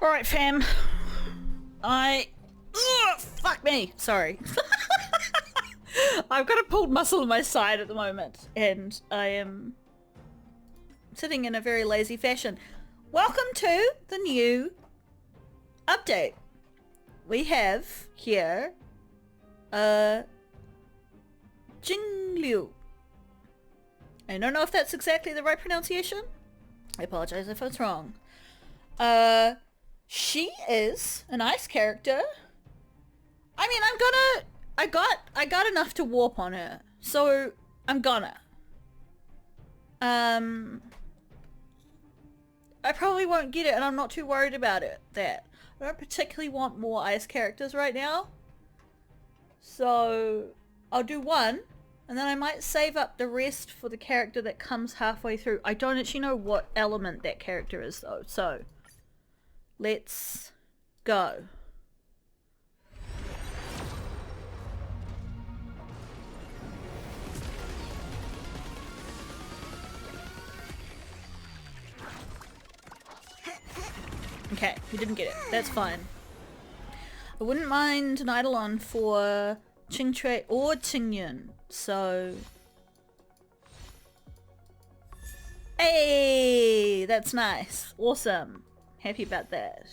Alright, fam. Fuck me! Sorry. I've got a pulled muscle in my side at the moment, and I am sitting in a very lazy fashion. Welcome to the new update. We have here Jingliu. I don't know if that's exactly the right pronunciation. I apologize if it's wrong. She is an ice character. I mean, I got enough to warp on her, so I'm gonna. I probably won't get it, and I'm not too worried about it. I don't particularly want more ice characters right now, so I'll do one, and then I might save up the rest for the character that comes halfway through. I don't actually know what element that character is though, so let's go. Okay, we didn't get it. That's fine. I wouldn't mind an Eidolon for Qingchui or Qingyun, so... Hey! That's nice. Awesome. Happy about that.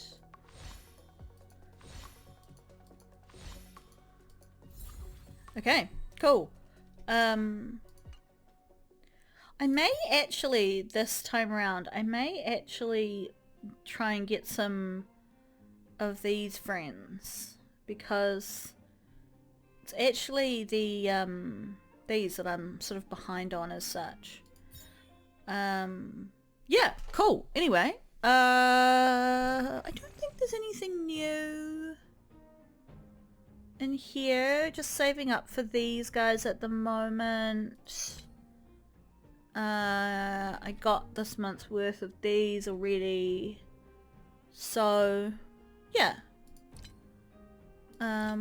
Okay, cool. I may actually, this time around, I may actually try and get some of these friends, because it's actually the these that I'm sort of behind on as such. Yeah, cool. Anyway, I don't think there's anything new in here. Just saving up for these guys at the moment. I got this month's worth of these already, so yeah. I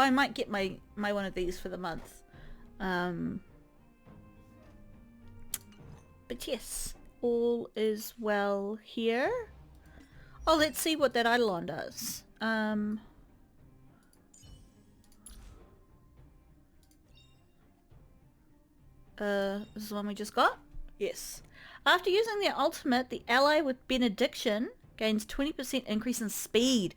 might get my one of these for the month. But yes, all is well here. Oh, let's see what that Eidolon does. This is the one we just got? Yes. After using their ultimate, the ally with Benediction gains 20% increase in speed.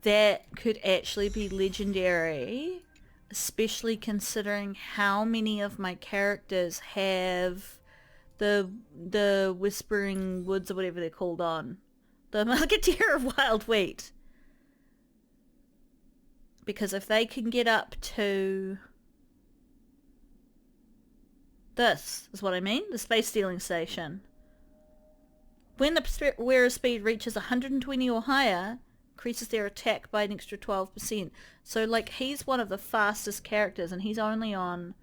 That could actually be legendary, especially considering how many of my characters have the Whispering Woods or whatever they're called on. The Musketeer of Wild Wheat. Because if they can get up to... This is what I mean, the space stealing station. When the wearer's speed reaches 120 or higher, increases their attack by an extra 12%. So like, he's one of the fastest characters, and he's only on...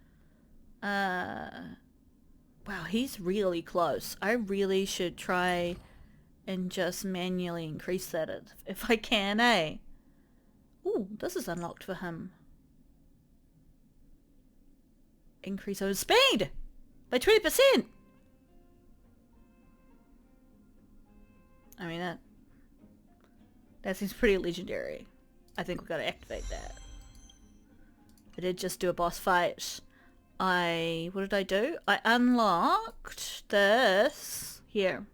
Wow, he's really close. I really should try and just manually increase that if I can, eh? Ooh, this is unlocked for him. Increase his speed by 20%! I mean, that seems pretty legendary. I think we've got to activate that. I did just do a boss fight. What did I do? I unlocked this here.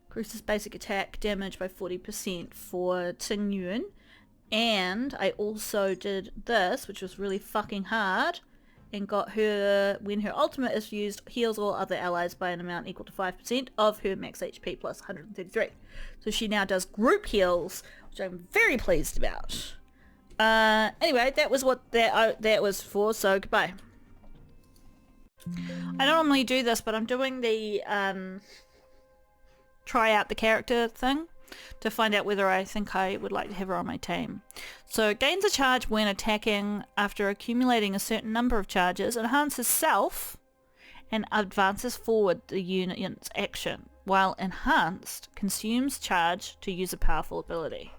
Increases basic attack damage by 40% for Qingyun. And I also did this, which was really fucking hard, and got her, when her ultimate is used, heals all other allies by an amount equal to 5% of her max HP plus 133. So she now does group heals, which I'm very pleased about. Anyway, that was what that was for, so goodbye. I don't normally do this, but I'm doing the try out the character thing to find out whether I think I would like to have her on my team. So it gains a charge when attacking after accumulating a certain number of charges, enhances self, and advances forward the unit's action. While enhanced, consumes charge to use a powerful ability.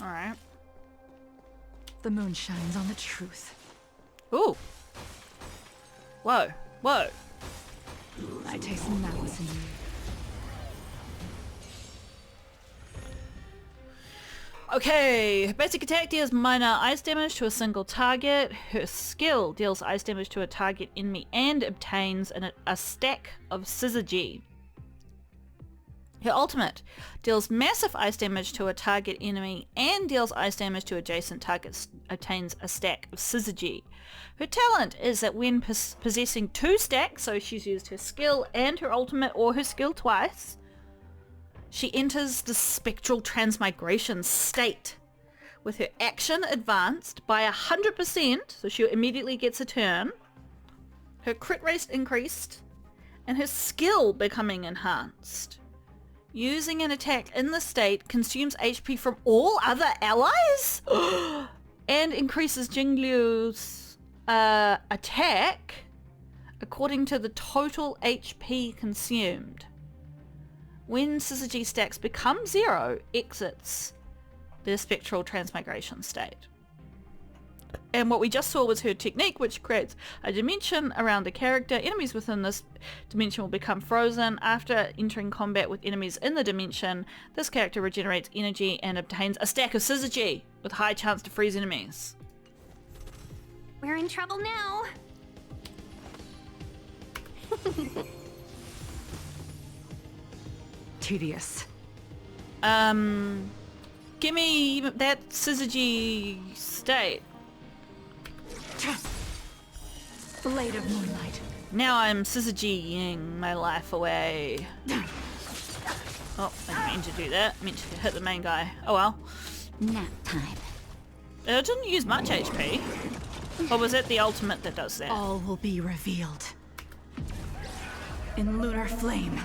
Alright. The moon shines on the truth. Ooh. Whoa. Whoa. I taste malice in you. Okay, her basic attack deals minor ice damage to a single target. Her skill deals ice damage to a target enemy and obtains a stack of Syzygy. Her ultimate deals massive ice damage to a target enemy and deals ice damage to adjacent targets, obtains a stack of Syzygy. Her talent is that when possessing 2 stacks, so she's used her skill and her ultimate or her skill twice, she enters the spectral transmigration state. With her action advanced by 100%, so she immediately gets a turn, her crit rate increased, and her skill becoming enhanced. Using an attack in the state consumes HP from all other allies and increases Jingliu's attack according to the total HP consumed. When Syzygy stacks become 0, exits the spectral transmigration state. And what we just saw was her technique, which creates a dimension around the character. Enemies within this dimension will become frozen. After entering combat with enemies in the dimension, this character regenerates energy and obtains a stack of Syzygy with high chance to freeze enemies. We're in trouble now. Tedious. Give me that Syzygy state. Blade of moonlight. Now I'm Syzygying my life away. Oh, I didn't mean to do that. I meant to hit the main guy. Oh well. Nap time. It didn't use much HP. Or was it the ultimate that does that? All will be revealed. In lunar flame.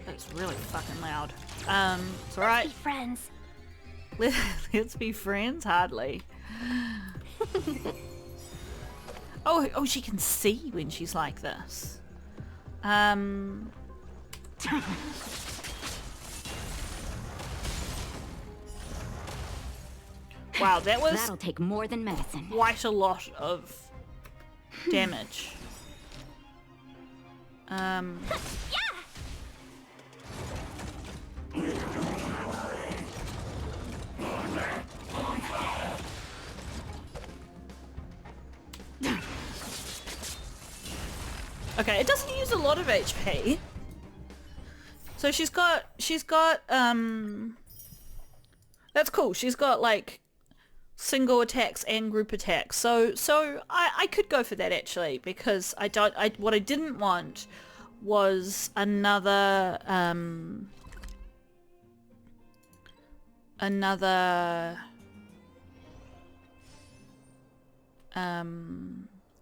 That's really fucking loud. It's alright. Be friends. Let's be friends? Hardly. Oh, she can see when she's like this. Wow, that was That'll take more than medicine. quite a lot of damage. Okay, it doesn't use a lot of HP. So she's got that's cool. She's got like single attacks and group attacks. So I could go for that actually, because what I didn't want was another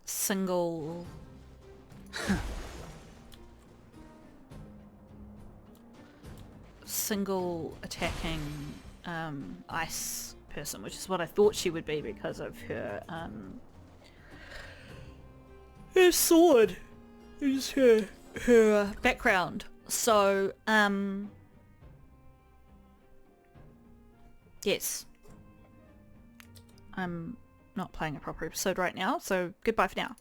single single attacking ice person, which is what I thought she would be because of her sword is her background. So yes, I'm not playing a proper episode right now, so goodbye for now.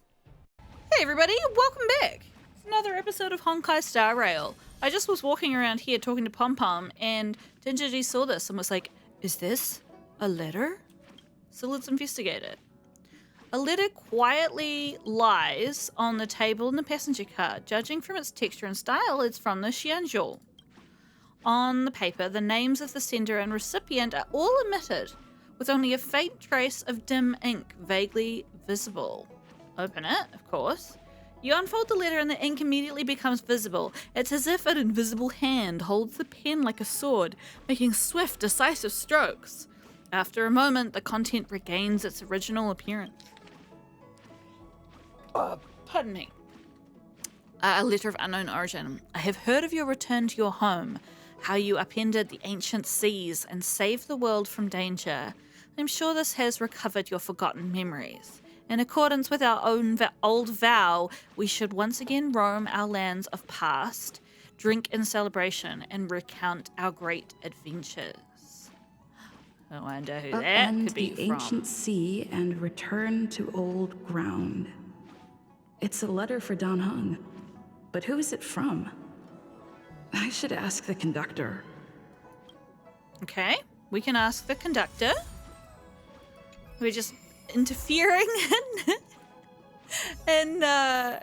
Hey everybody, welcome back. It's another episode of Honkai Star Rail. I just was walking around here talking to Pom Pom, and Gingergy saw this and was like, is this a letter? So let's investigate it. A letter quietly lies on the table in the passenger car. Judging from its texture and style, it's from the Xianzhou. On the paper, the names of the sender and recipient are all omitted, with only a faint trace of dim ink vaguely visible. Open it, of course. You unfold the letter and the ink immediately becomes visible. It's as if an invisible hand holds the pen like a sword, making swift, decisive strokes. After a moment, the content regains its original appearance. Pardon me. A letter of unknown origin. I have heard of your return to your home, how you upended the ancient seas and saved the world from danger. I'm sure this has recovered your forgotten memories. In accordance with our own old vow, we should once again roam our lands of past, drink in celebration, and recount our great adventures. I wonder who that Upend could be the from. ancient sea and return to old ground. It's a letter for Dan Heng. But who is it from? I should ask the conductor. Okay, we can ask the conductor. We're just interfering in Dan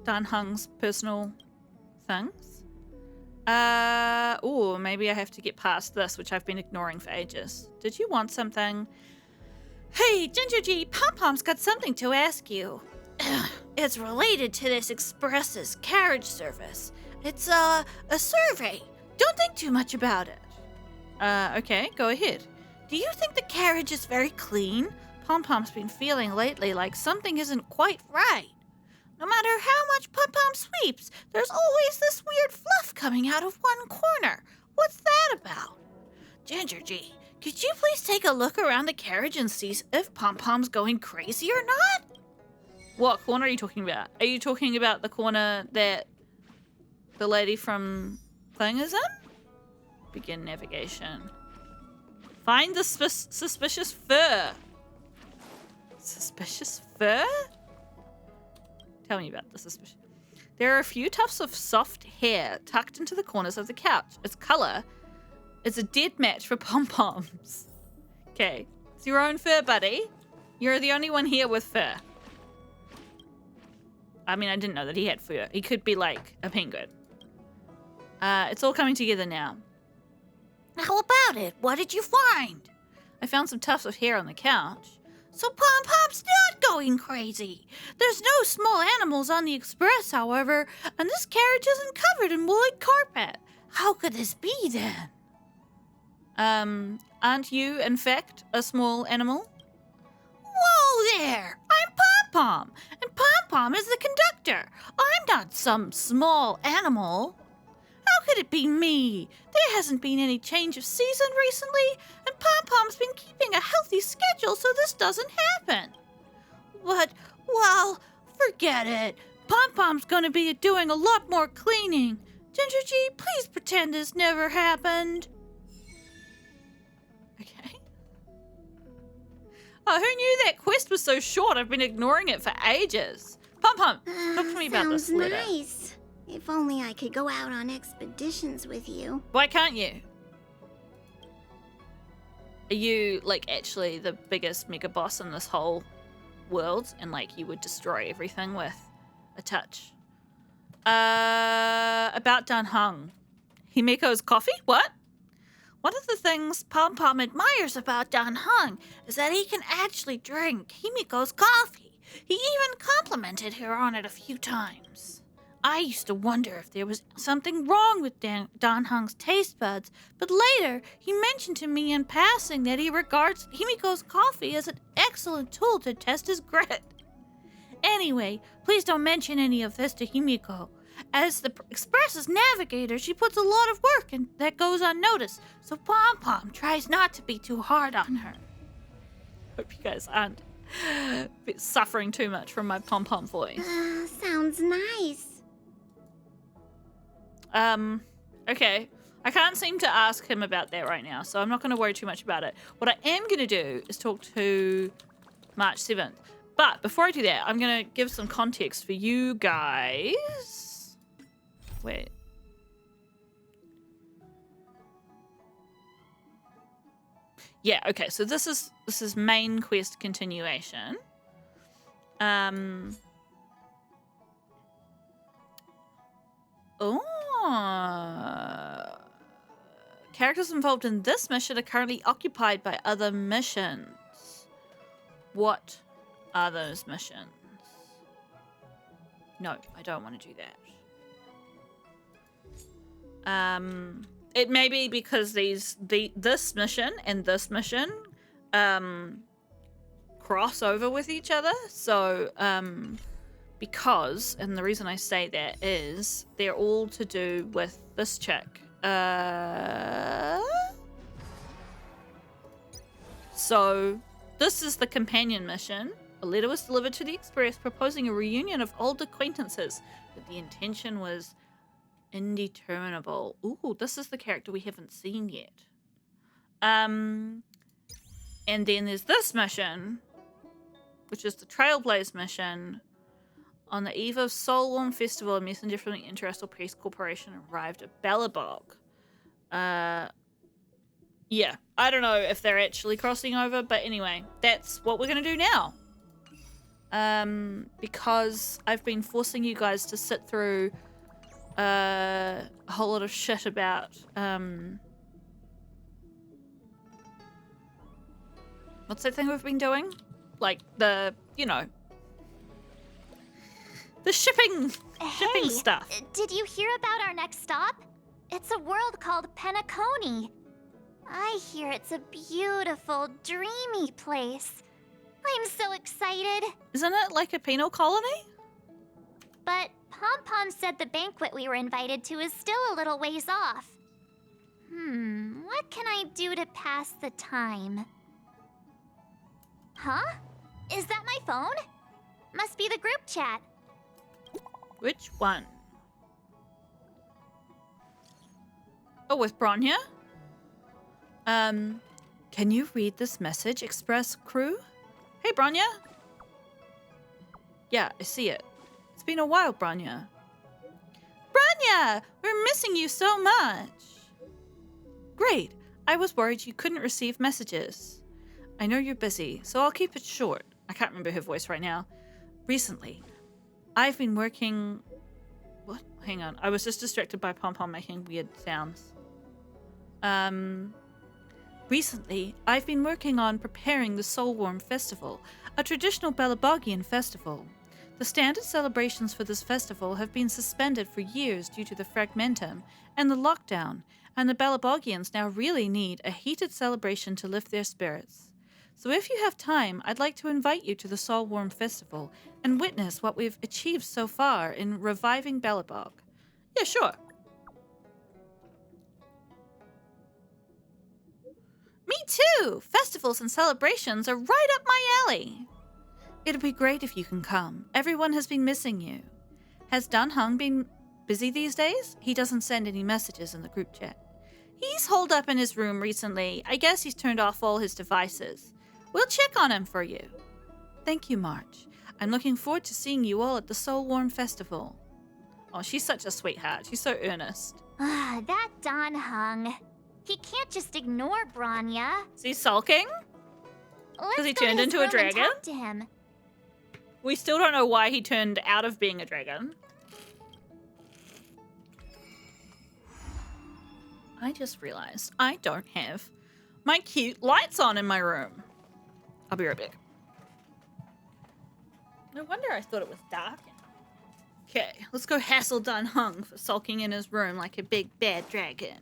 Heng's personal things. Oh, maybe I have to get past this, which I've been ignoring for ages. Did you want something? Hey, Ginger G, Pom-Pom's got something to ask you. It's related to this Express's carriage service. It's a survey. Don't think too much about it. Okay, go ahead. Do you think the carriage is very clean? Pom-Pom's been feeling lately like something isn't quite right. No matter how much Pom-Pom sweeps, there's always this weird fluff coming out of one corner. What's that about? Ginger G, could you please take a look around the carriage and see if Pom-Pom's going crazy or not? What corner are you talking about? Are you talking about the corner that the lady from Thing is in? Begin navigation. Find the suspicious fur. Suspicious fur? Tell me about the suspicious. There are a few tufts of soft hair tucked into the corners of the couch. Its color is a dead match for pom-poms. Okay. It's your own fur, buddy. You're the only one here with fur. I mean, I didn't know that he had fur. He could be like a penguin. It's all coming together now. How about it? What did you find? I found some tufts of hair on the couch. So Pom-Pom's not going crazy. There's no small animals on the express, however, and this carriage isn't covered in woolly carpet. How could this be then? Aren't you, in fact, a small animal? Whoa there! I'm Pom-Pom, and Pom-Pom is the conductor. I'm not some small animal. How could it be me? There hasn't been any change of season recently, and Pom-Pom's been keeping a healthy schedule so this doesn't happen. But, well, forget it. Pom-Pom's gonna be doing a lot more cleaning. Ginger G, please pretend this never happened. Okay. Oh, who knew that quest was so short? I've been ignoring it for ages. Pom-Pom, talk to me about this letter. Sounds nice. If only I could go out on expeditions with you. Why can't you? Are you, like, actually the biggest mega boss in this whole world? And, like, you would destroy everything with a touch? About Dan Heng. Himiko's coffee? What? One of the things Pom-Pom admires about Dan Heng is that he can actually drink Himiko's coffee. He even complimented her on it a few times. I used to wonder if there was something wrong with Dan Heng's taste buds, but later he mentioned to me in passing that he regards Himiko's coffee as an excellent tool to test his grit. Anyway, please don't mention any of this to Himiko. As the Express's navigator, she puts a lot of work and that goes unnoticed, so Pom-Pom tries not to be too hard on her. Hope you guys aren't suffering too much from my Pom-Pom voice. Sounds nice. Okay. I can't seem to ask him about that right now, so I'm not going to worry too much about it. What I am going to do is talk to March 7th. But before I do that, I'm going to give some context for you guys. Wait. Yeah, okay. So this is main quest continuation. Characters involved in this mission are currently occupied by other missions. What are those missions? No, I don't want to do that. It may be because this mission and this mission cross over with each other. So because, and the reason I say that is they're all to do with this chick. So this is the companion mission. A letter was delivered to the Express proposing a reunion of old acquaintances, but the intention was Indeterminable. Ooh, this is the character we haven't seen yet. And then there's this mission, which is the Trailblaze mission. On the eve of Soulworm Festival, a messenger from the Interastral Peace Corporation arrived at Belabog. Yeah, I don't know if they're actually crossing over, but anyway, that's what we're going to do now. Because I've been forcing you guys to sit through a whole lot of shit about what's that thing we've been doing? Like the, you know, the shipping stuff. Did you hear about our next stop? It's a world called Penacony. I hear it's a beautiful, dreamy place. I'm so excited. Isn't it like a penal colony? But Pom Pom said the banquet we were invited to is still a little ways off. What can I do to pass the time? Huh? Is that my phone? Must be the group chat. Which one? Oh, with Bronya? Can you read this message, Express Crew? Hey, Bronya. Yeah, I see it. It's been a while, Bronya. Bronya! We're missing you so much! Great. I was worried you couldn't receive messages. I know you're busy, so I'll keep it short. I can't remember her voice right now. Recently, I've been working... What? Hang on. I was just distracted by Pom Pom making weird sounds. Recently, I've been working on preparing the Soulworm Festival, a traditional Belabogian festival. The standard celebrations for this festival have been suspended for years due to the fragmentum and the lockdown, and the Belabogians now really need a heated celebration to lift their spirits. So if you have time, I'd like to invite you to the Soulworm Festival and witness what we've achieved so far in reviving Belabog. Yeah, sure. Me too! Festivals and celebrations are right up my alley. It'd be great if you can come. Everyone has been missing you. Has Dan Heng been busy these days? He doesn't send any messages in the group chat. He's holed up in his room recently. I guess he's turned off all his devices. We'll check on him for you. Thank you, March. I'm looking forward to seeing you all at the Soulworm Festival. Oh, she's such a sweetheart. She's so earnest. That Dan Heng. He can't just ignore Bronya. Is he sulking? Let's he go to turned his into a room and dragon? talk to him. We still don't know why he turned out of being a dragon. I just realized I don't have my cute lights on in my room. I'll be right back. No wonder I thought it was dark. Okay, let's go hassle Dan Heng for sulking in his room like a big bad dragon.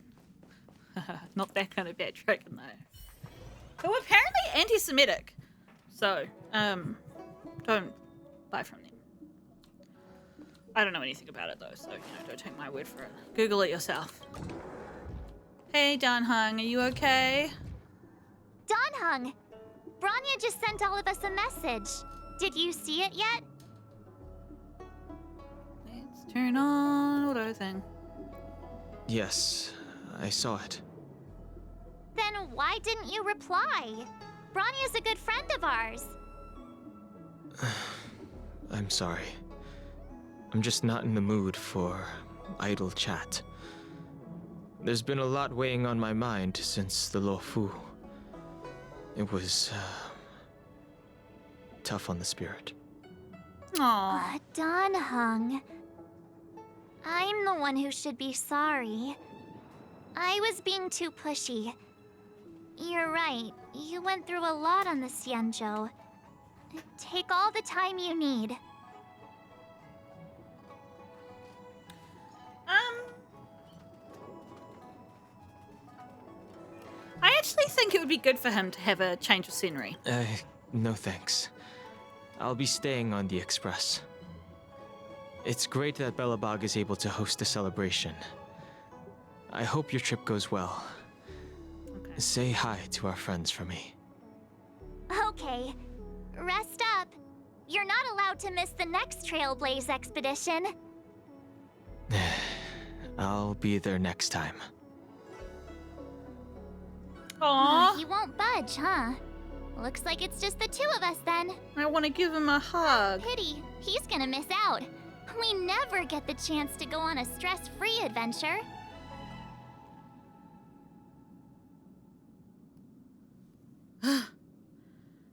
Not that kind of bad dragon though. Who apparently anti-Semitic. So, don't buy from them. I don't know anything about it though, so don't take my word for it. Google it yourself. Hey Dan Heng, are you okay? Dan Heng, Bronya just sent all of us a message. Did you see it yet? Let's turn on auto thing. Yes, I saw it. Then why didn't you reply? Bronya's a good friend of ours. I'm sorry. I'm just not in the mood for idle chat. There's been a lot weighing on my mind since the Lo Fu. It was tough on the spirit. Aww. Dan Heng. I'm the one who should be sorry. I was being too pushy. You're right. You went through a lot on the Xianzhou. Take all the time you need. I actually think it would be good for him to have a change of scenery. No thanks. I'll be staying on the Express. It's great that Belabog is able to host a celebration. I hope your trip goes well. Okay. Say hi to our friends for me. Okay. Rest up. You're not allowed to miss the next Trailblaze expedition. I'll be there next time. Aww. He won't budge, huh? Looks like it's just the two of us then. I want to give him a hug. Pity. He's gonna miss out. We never get the chance to go on a stress-free adventure.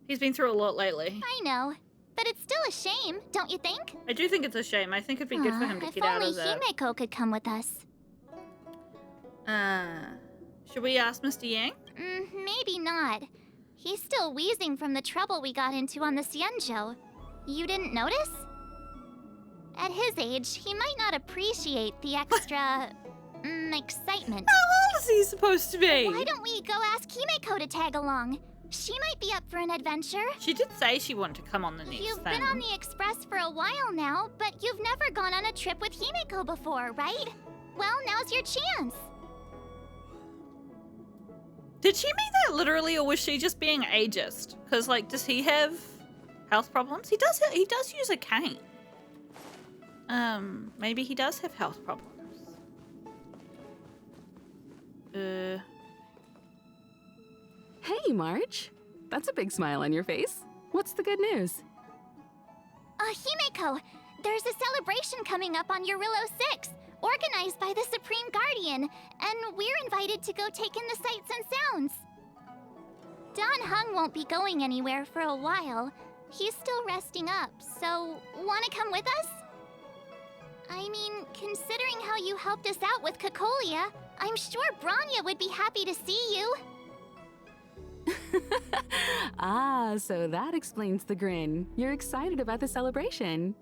He's been through a lot lately. I know, but it's still a shame, don't you think? I do think it's a shame. I think it'd be good for him to get out of there. If only Himeko could come with us. Should we ask Mr. Yang? Maybe not. He's still wheezing from the trouble we got into on the Xianzhou. You didn't notice? At his age, he might not appreciate the extra, excitement. How old is he supposed to be? Why don't we go ask Himeko to tag along? She might be up for an adventure. She did say she wanted to come on the next You've thing. been on the Express for a while now, but you've never gone on a trip with Himeko before, right? Well, now's your chance. Did she mean that literally, or was she just being ageist? Because, like, does he have health problems? He does use a cane. Maybe he does have health problems. Hey, March. That's a big smile on your face. What's the good news? Himeko, there's a celebration coming up on Eurillo 6, organized by the Supreme Guardian, and we're invited to go take in the sights and sounds. Don Hung won't be going anywhere for a while. He's still resting up, so wanna come with us? I mean, considering how you helped us out with Cocolia, I'm sure Branya would be happy to see you. Ah, so that explains the grin. You're excited about the celebration.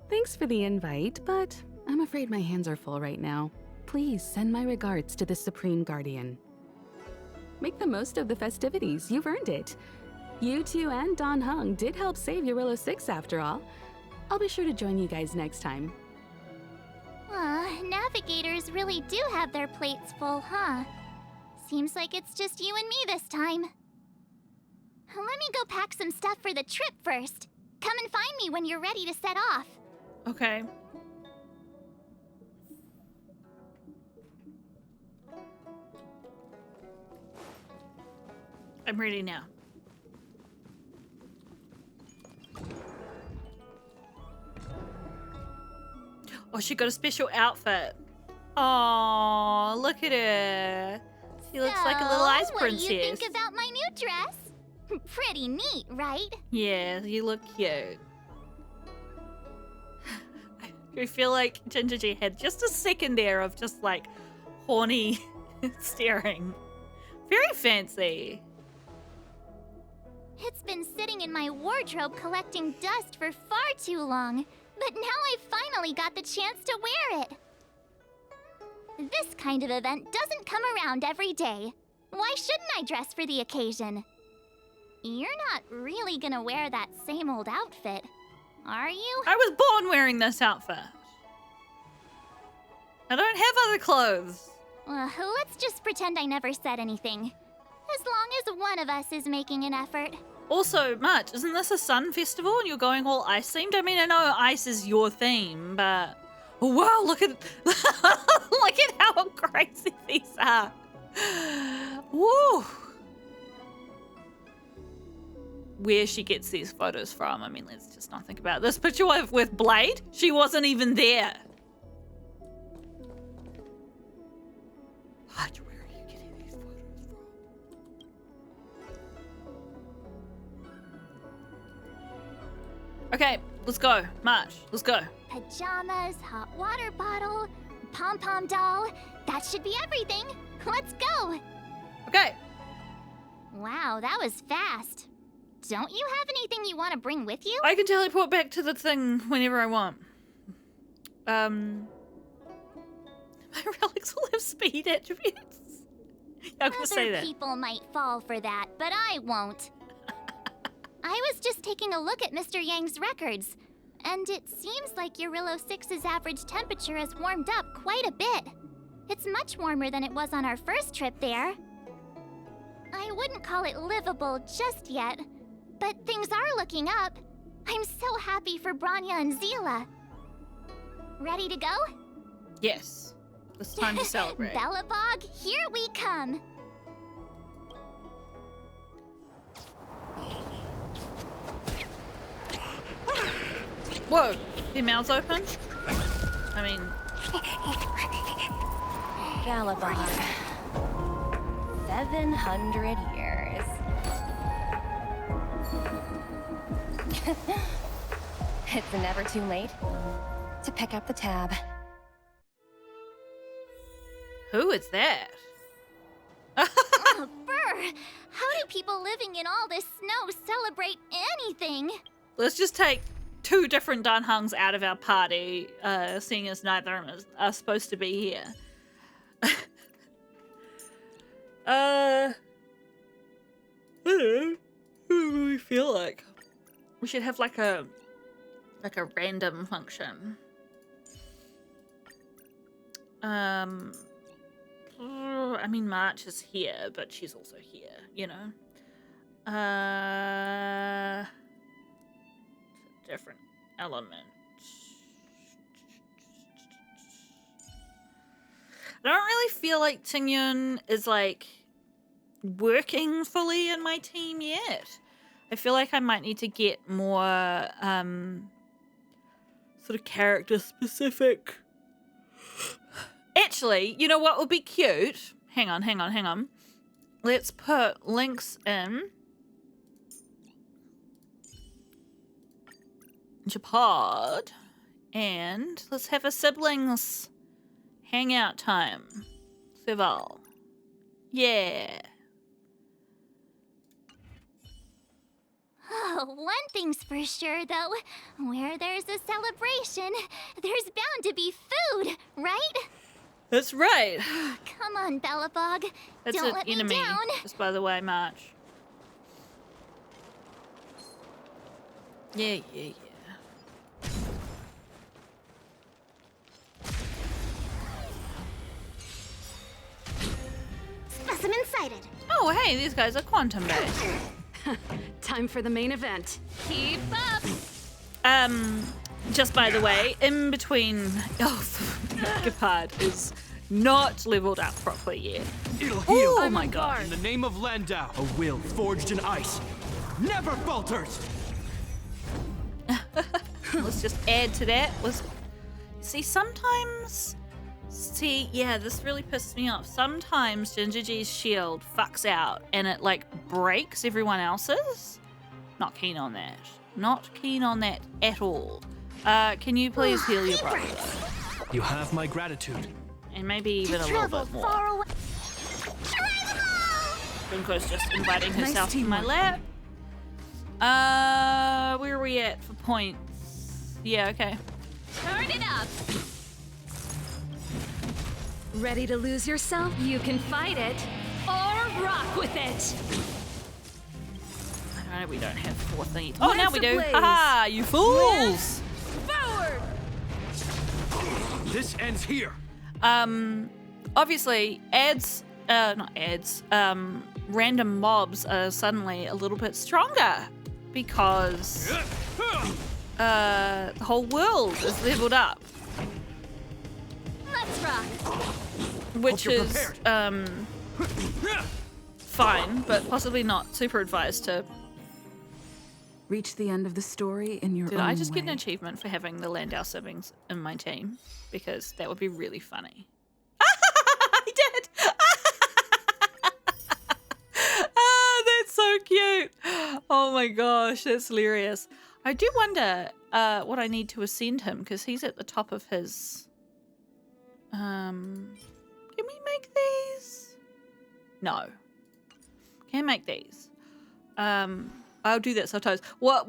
Thanks for the invite, but I'm afraid my hands are full right now. Please send my regards to the Supreme Guardian. Make the most of the festivities. You've earned it. You two and Don Hung did help save Eurillo 6 after all. I'll be sure to join you guys next time. Navigators really do have their plates full, huh? Seems like it's just you and me this time. Let me go pack some stuff for the trip first. Come and find me when you're ready to set off. Okay. I'm ready now. Oh, she got a special outfit. Oh, look at her. She looks like a little ice princess. What do you think about my new dress? Pretty neat, right? Yeah, you look cute. I feel like Ginger G had just a second there of just like horny staring. Very fancy. It's been sitting in my wardrobe collecting dust for far too long, but now I've finally got the chance to wear it. This kind of event doesn't come around every day. Why shouldn't I dress for the occasion? You're not really gonna wear that same old outfit, are you? I was born wearing this outfit. I don't have other clothes. Let's just pretend I never said anything. As long as one of us is making an effort. Also, March, isn't this a sun festival and you're going all ice themed? I mean, I know ice is your theme, but oh, wow, look at look at how crazy these are. Woo! Where she gets these photos from, I mean, let's just not think about this picture with Blade. She wasn't even there. March, where are you getting these photos from? Okay, let's go. March, let's go. Pajamas, hot water bottle, pom-pom doll. That should be everything. Let's go. Okay. Wow, that was fast. Don't you have anything you want to bring with you? I can teleport back to the thing whenever I want. My relics will have speed attributes. I'm gonna say Other that. people might fall for that, but I won't. I was just taking a look at Mr. Yang's records, and it seems like Eurillo 6's average temperature has warmed up quite a bit. It's much warmer than it was on our first trip there. I wouldn't call it livable just yet, but things are looking up. I'm so happy for Branya and Zila. Ready to go? Yes. It's time to celebrate. Belabog, here we come. Whoa! Their mouths open? I mean... Belabog. 700 years. It's never too late to pick up the tab. Who is that? Oh, brr! How do people living in all this snow celebrate anything? Let's just take 2 different Danhangs out of our party, seeing as neither of us are supposed to be here. I don't know. Who do we feel like? We should have like a random function. I mean, March is here, but she's also here, you know? It's a different element. I don't really feel like Tingyun is, like, working fully in my team yet. I feel like I might need to get more, sort of character-specific. Actually, you know what would be cute? Hang on. Let's put links in Japod, and let's have a siblings hangout time. Civil. Yeah. Oh, one thing's for sure, though. Where there's a celebration, there's bound to be food, right? That's right. Come on, Belabog. That's Don't an let enemy, me down. just by the way, March. Yeah. Specimen sighted. Oh, hey, these guys are quantum-based. Time for the main event. Keep up. Just by the way, in between... Oh, Gepard is not leveled up properly yet. It'll heal. Oh my god. In the name of Landau, a will forged in ice never falters. Let's just add to that. See, yeah, this really pisses me off. Sometimes Ginger G's shield fucks out and it, like, breaks everyone else's. Not keen on that. Not keen on that at all. Can you please heal your brother? You have my gratitude. And maybe even a little bit more. Far away. Bunko's just inviting Nice herself to my teamwork. lap. Where are we at for points? Yeah, okay. Turn it up. Ready to lose yourself? You can fight it or rock with it. I know we don't have 4 things. Oh, now Lance we do. ablaze. Haha, you fools! Forward! This ends here. Obviously, random mobs are suddenly a little bit stronger because the whole world is leveled up, Let's rock. which Hope you're is prepared. fine, but possibly not super advised to. Reach the end of the story in your Did own I just get an way. achievement for having the Landau siblings in my team? Because that would be really funny. I did! That's so cute. Oh my gosh, that's hilarious. I do wonder what I need to ascend him, because he's at the top of his... Can we make these? No. Can't make these. I'll do that sometimes. What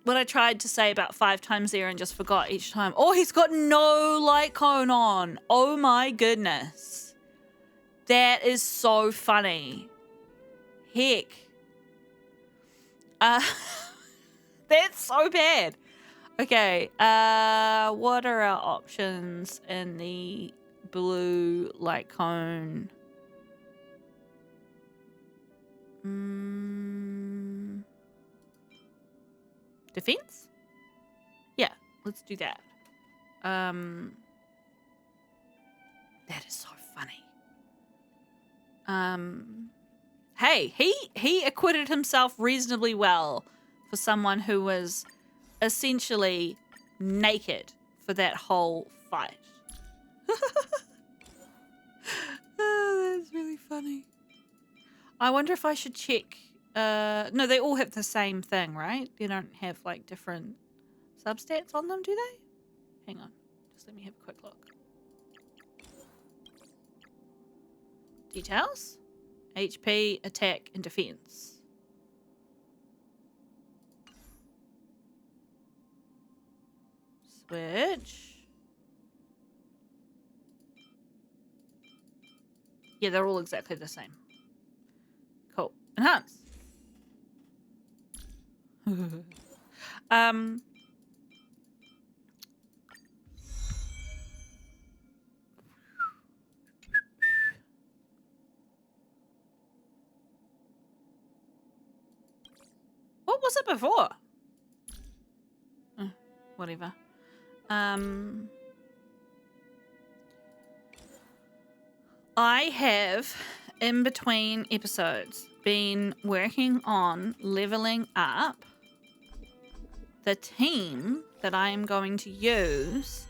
I tried to say about 5 times there and just forgot each time. Oh, he's got no light cone on. Oh my goodness. That is so funny. Heck. That's so bad. Okay, what are our options in the blue light cone? Defense? Yeah, let's do that. That is so funny. Hey, he acquitted himself reasonably well for someone who was essentially naked for that whole fight. Oh, that's really funny. I wonder if I should check. No, they all have the same thing, right? They don't have like different substats on them, do they? Hang on. Just let me have a quick look. Details? HP, attack, and defense. Switch. Yeah, they're all exactly the same. Cool. Enhance. What was it before? Whatever. I have, in between episodes, been working on leveling up the team that I am going to use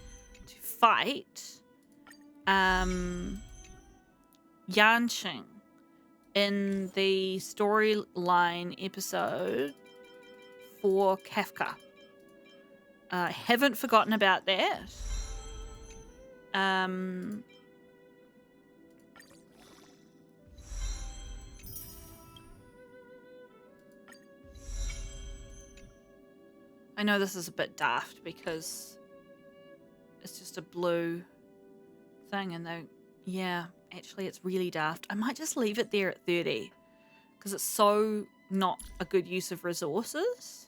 to fight Yanqing in the storyline episode for Kafka. I haven't forgotten about that. I know this is a bit daft because it's just a blue thing and they, yeah, actually it's really daft. I might just leave it there at 30 because it's so not a good use of resources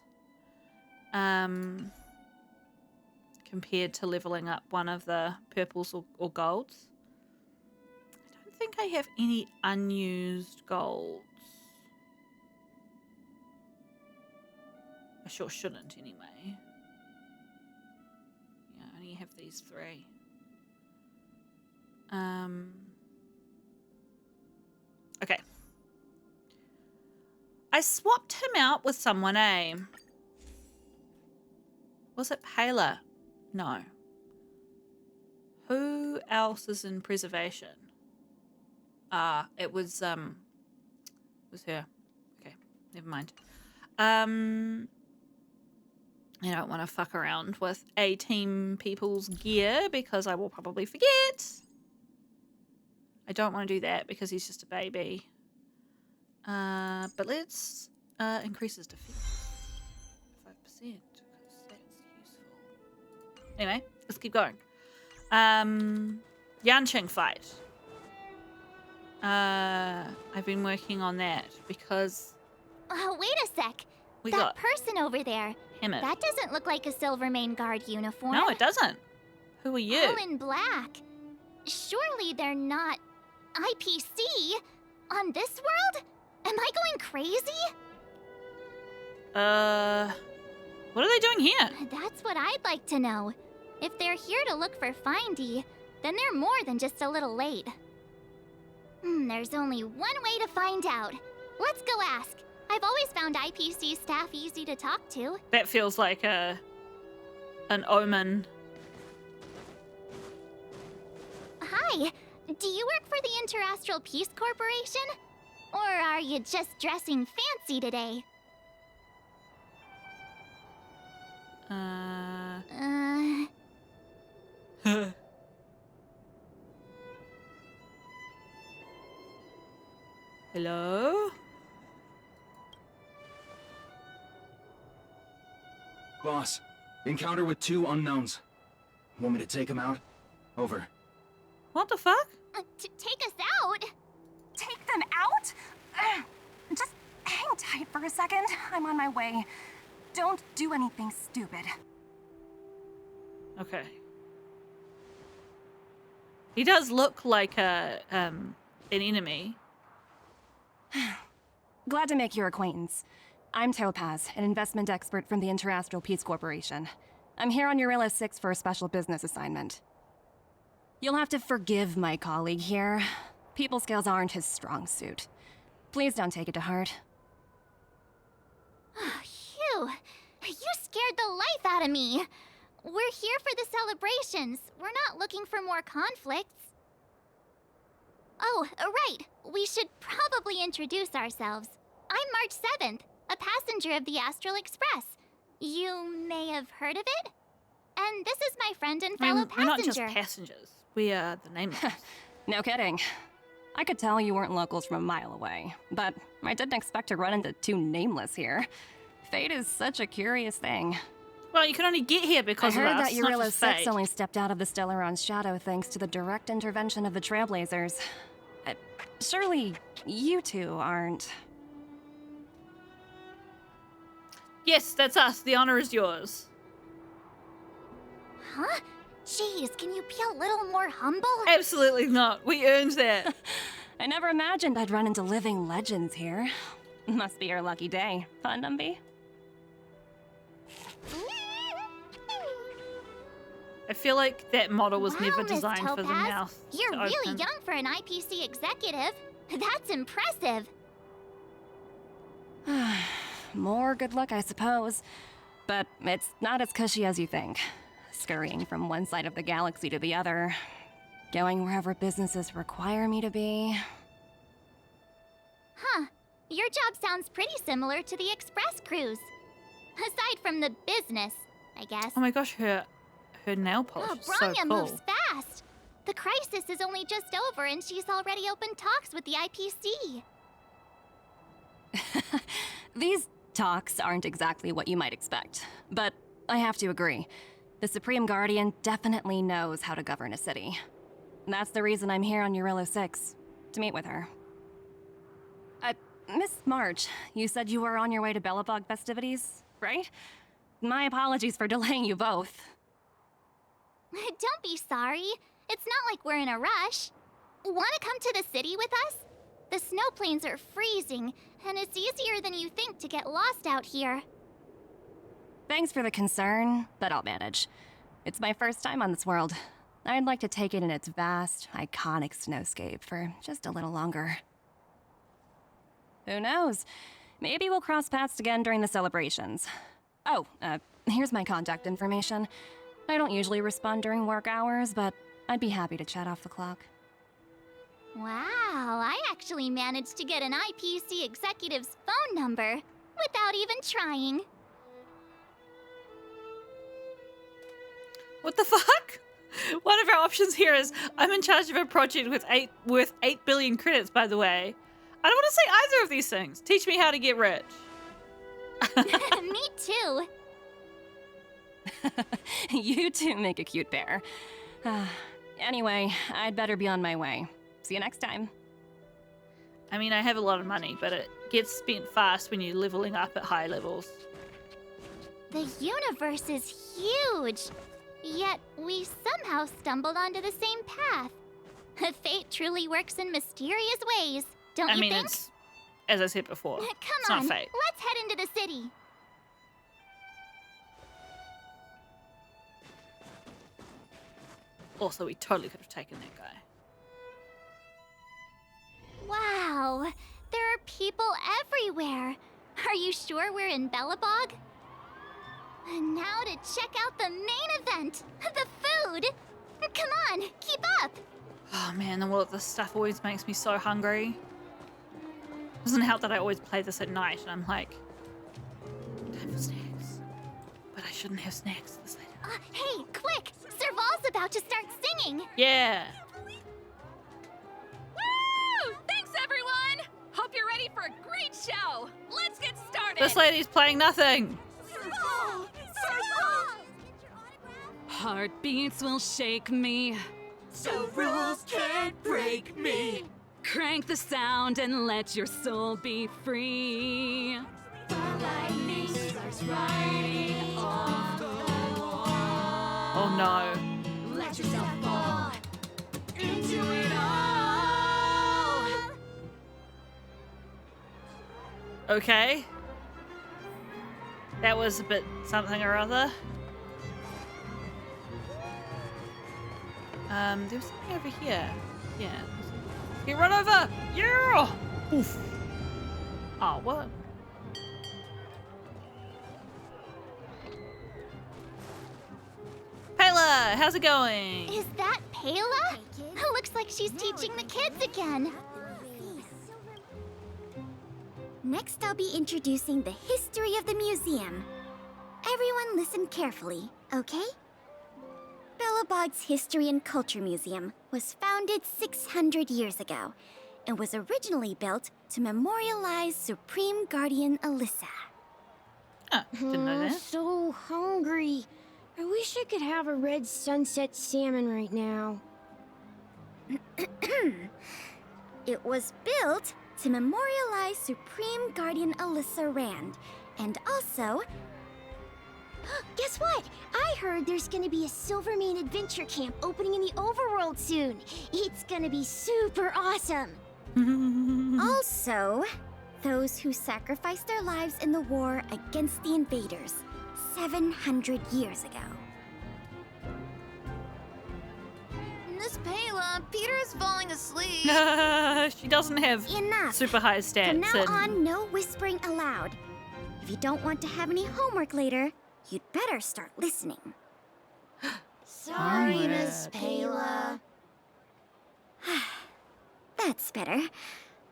compared to leveling up one of the purples or golds. I don't think I have any unused golds. I sure shouldn't anyway. Yeah, I only have these 3. Okay. I swapped him out with someone, eh? Was it Paler? No. Who else is in preservation? It was her. Okay, never mind. I don't want to fuck around with A-team people's gear because I will probably forget. I don't want to do that because he's just a baby. But let's increase his defense 5% because that's useful. Anyway, let's keep going. Yanqing fight. I've been working on that because... Oh, wait a sec. That person over there. Hammett. That doesn't look like a Silvermane Guard uniform. No, it doesn't. Who are you? All in black. Surely they're not IPC on this world? Am I going crazy? What are they doing here? That's what I'd like to know. If they're here to look for Findy, then they're more than just a little late. There's only one way to find out. Let's go ask. I've always found IPC staff easy to talk to. That feels like an omen. Hi, do you work for the Interastral Peace Corporation? Or are you just dressing fancy today? Hello? Boss, encounter with 2 unknowns. Want me to take them out? Over. What the fuck? Take us out? Take them out? Just hang tight for a second. I'm on my way. Don't do anything stupid. Okay. He does look like an enemy. Glad to make your acquaintance. I'm Topaz, an investment expert from the Interastral Peace Corporation. I'm here on Eurilla 6 for a special business assignment. You'll have to forgive my colleague here. People skills aren't his strong suit. Please don't take it to heart. Phew. You scared the life out of me. We're here for the celebrations. We're not looking for more conflicts. Oh, right. We should probably introduce ourselves. I'm March 7th, a passenger of the Astral Express. You may have heard of it? And this is my friend and fellow passenger. We're not just passengers. We are the nameless. No kidding. I could tell you weren't locals from a mile away, but I didn't expect to run into two nameless here. Fate is such a curious thing. Well, you can only get here because of us. I heard that it's not Eurilo just 6 fate. only stepped out of the Stellaron's shadow thanks to the direct intervention of the Trailblazers. Surely you two aren't... Yes, that's us. The honor is yours. Huh? Jeez, can you be a little more humble? Absolutely not. We earned that. I never imagined I'd run into living legends here. Must be your lucky day, huh, Numby? I feel like that model was never Miss designed for the Topaz. mouth. You're to really open. young for an IPC executive. That's impressive. More good luck, I suppose. But it's not as cushy as you think. Scurrying from one side of the galaxy to the other. Going wherever businesses require me to be. Huh. Your job sounds pretty similar to the express cruise. Aside from the business, I guess. Oh my gosh, her nail polish is so Bronya cool. moves fast. The crisis is only just over and she's already opened talks with the IPC. These talks aren't exactly what you might expect. But I have to agree. The Supreme Guardian definitely knows how to govern a city. That's the reason I'm here on Eurilo 6, to meet with her. Miss March, you said you were on your way to Belabog festivities, right? My apologies for delaying you both. Don't be sorry. It's not like we're in a rush. Want to come to the city with us? The snow plains are freezing, and it's easier than you think to get lost out here. Thanks for the concern, but I'll manage. It's my first time on this world. I'd like to take it in its vast, iconic snowscape for just a little longer. Who knows? Maybe we'll cross paths again during the celebrations. Oh, here's my contact information. I don't usually respond during work hours, but I'd be happy to chat off the clock. Wow, I actually managed to get an IPC executive's phone number without even trying. What the fuck? One of our options here is I'm in charge of a project worth 8 billion credits, by the way. I don't want to say either of these things. Teach me how to get rich. Me too. You two make a cute pair. Anyway, I'd better be on my way. See you next time. I mean, I have a lot of money, but it gets spent fast when you're leveling up at high levels. The universe is huge. Yet we somehow stumbled onto the same path. Fate truly works in mysterious ways, don't you think? It's, as I said before, Come it's on, not fate. let's head into the city. Also, we totally could have taken that guy. Wow, there are people everywhere. Are you sure we're in Belabog? And now to check out the main event, the food. Come on, keep up. Oh man, all of this stuff always makes me so hungry. Doesn't help that I always play this at night and I'm like, time for snacks. But I shouldn't have snacks this late. Hey, quick! Serval's about to start singing. Yeah. Woo! Thanks, everyone! Hope you're ready for a great show. Let's get started. This lady's playing nothing. Serval! Serval! Heartbeats will shake me. So rules can't break me. Crank the sound and let your soul be free. The lightning strikes right off the wall. Oh no. Let yourself fall into it all. Okay. That was a bit something or other. There was something over here. Yeah. Get run over! Yeah! Oof. Oh, what? Payla, how's it going? Is that Payla? Looks like she's teaching the kids again. Next, I'll be introducing the history of the museum. Everyone listen carefully, okay? Belabog's History and Culture Museum was founded 600 years ago and was originally built to memorialize Supreme Guardian Alyssa. Oh, didn't know that. So hungry. I wish I could have a red sunset salmon right now. It was built to memorialize Supreme Guardian Alyssa Rand, and also... Guess what? I heard there's gonna be a Silvermane adventure camp opening in the overworld soon. It's gonna be super awesome. Also, those who sacrificed their lives in the war against the invaders 700 years ago. Miss Payla, Peter's falling asleep. She doesn't have Enough. super high stats. From now and- on, no whispering aloud. If you don't want to have any homework later, you'd better start listening. Sorry, Onward. Miss Payla. That's better.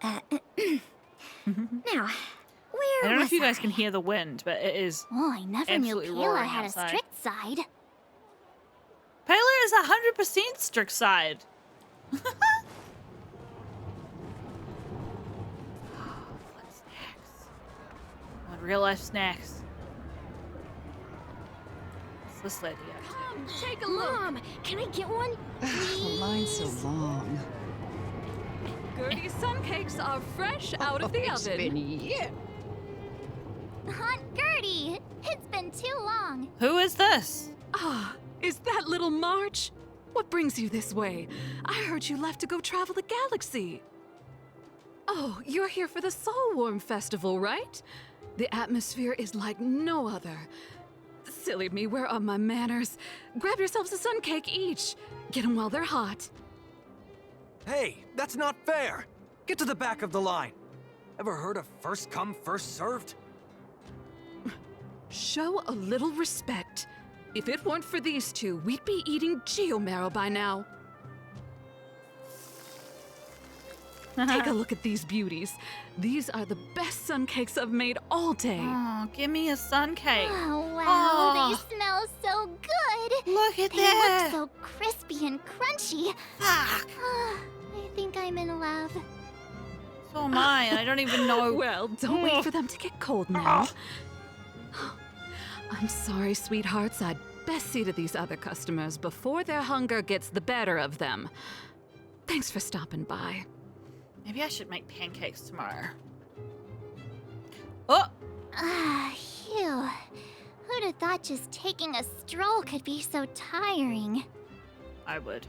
Now, where I don't know was if you guys I? can hear the wind, but it is Oh, I never knew absolutely Payla roaring had outside. a strict side. Payla is 100% strict side. What snacks? What real life snacks? What's this lady up to? Take a look. Mom, can I get one? The line's so long. Gertie's sun cakes are fresh out of the It's oven. been years. Aunt Gertie, it's been too long. Who is this? Ah, is that little March? What brings you this way? I heard you left to go travel the galaxy. Oh, you're here for the Soulworm Festival, right? The atmosphere is like no other. Silly me, where are my manners? Grab yourselves a sun cake each. Get them while they're hot. Hey, that's not fair! Get to the back of the line. Ever heard of first come, first served? Show a little respect. If it weren't for these two, we'd be eating geomarrow by now. Take a look at these beauties. These are the best sun cakes I've made all day. Oh, give me a sun cake. Oh, wow, Oh. they smell so good. Look at They that. look so crispy and crunchy. Fuck. I think I'm in love. So am I, and I don't even know. Well, don't wait for them to get cold now. I'm sorry, sweethearts. I'd best see to these other customers before their hunger gets the better of them. Thanks for stopping by. Maybe I should make pancakes tomorrow. Oh! Phew. Who'd have thought just taking a stroll could be so tiring? I would.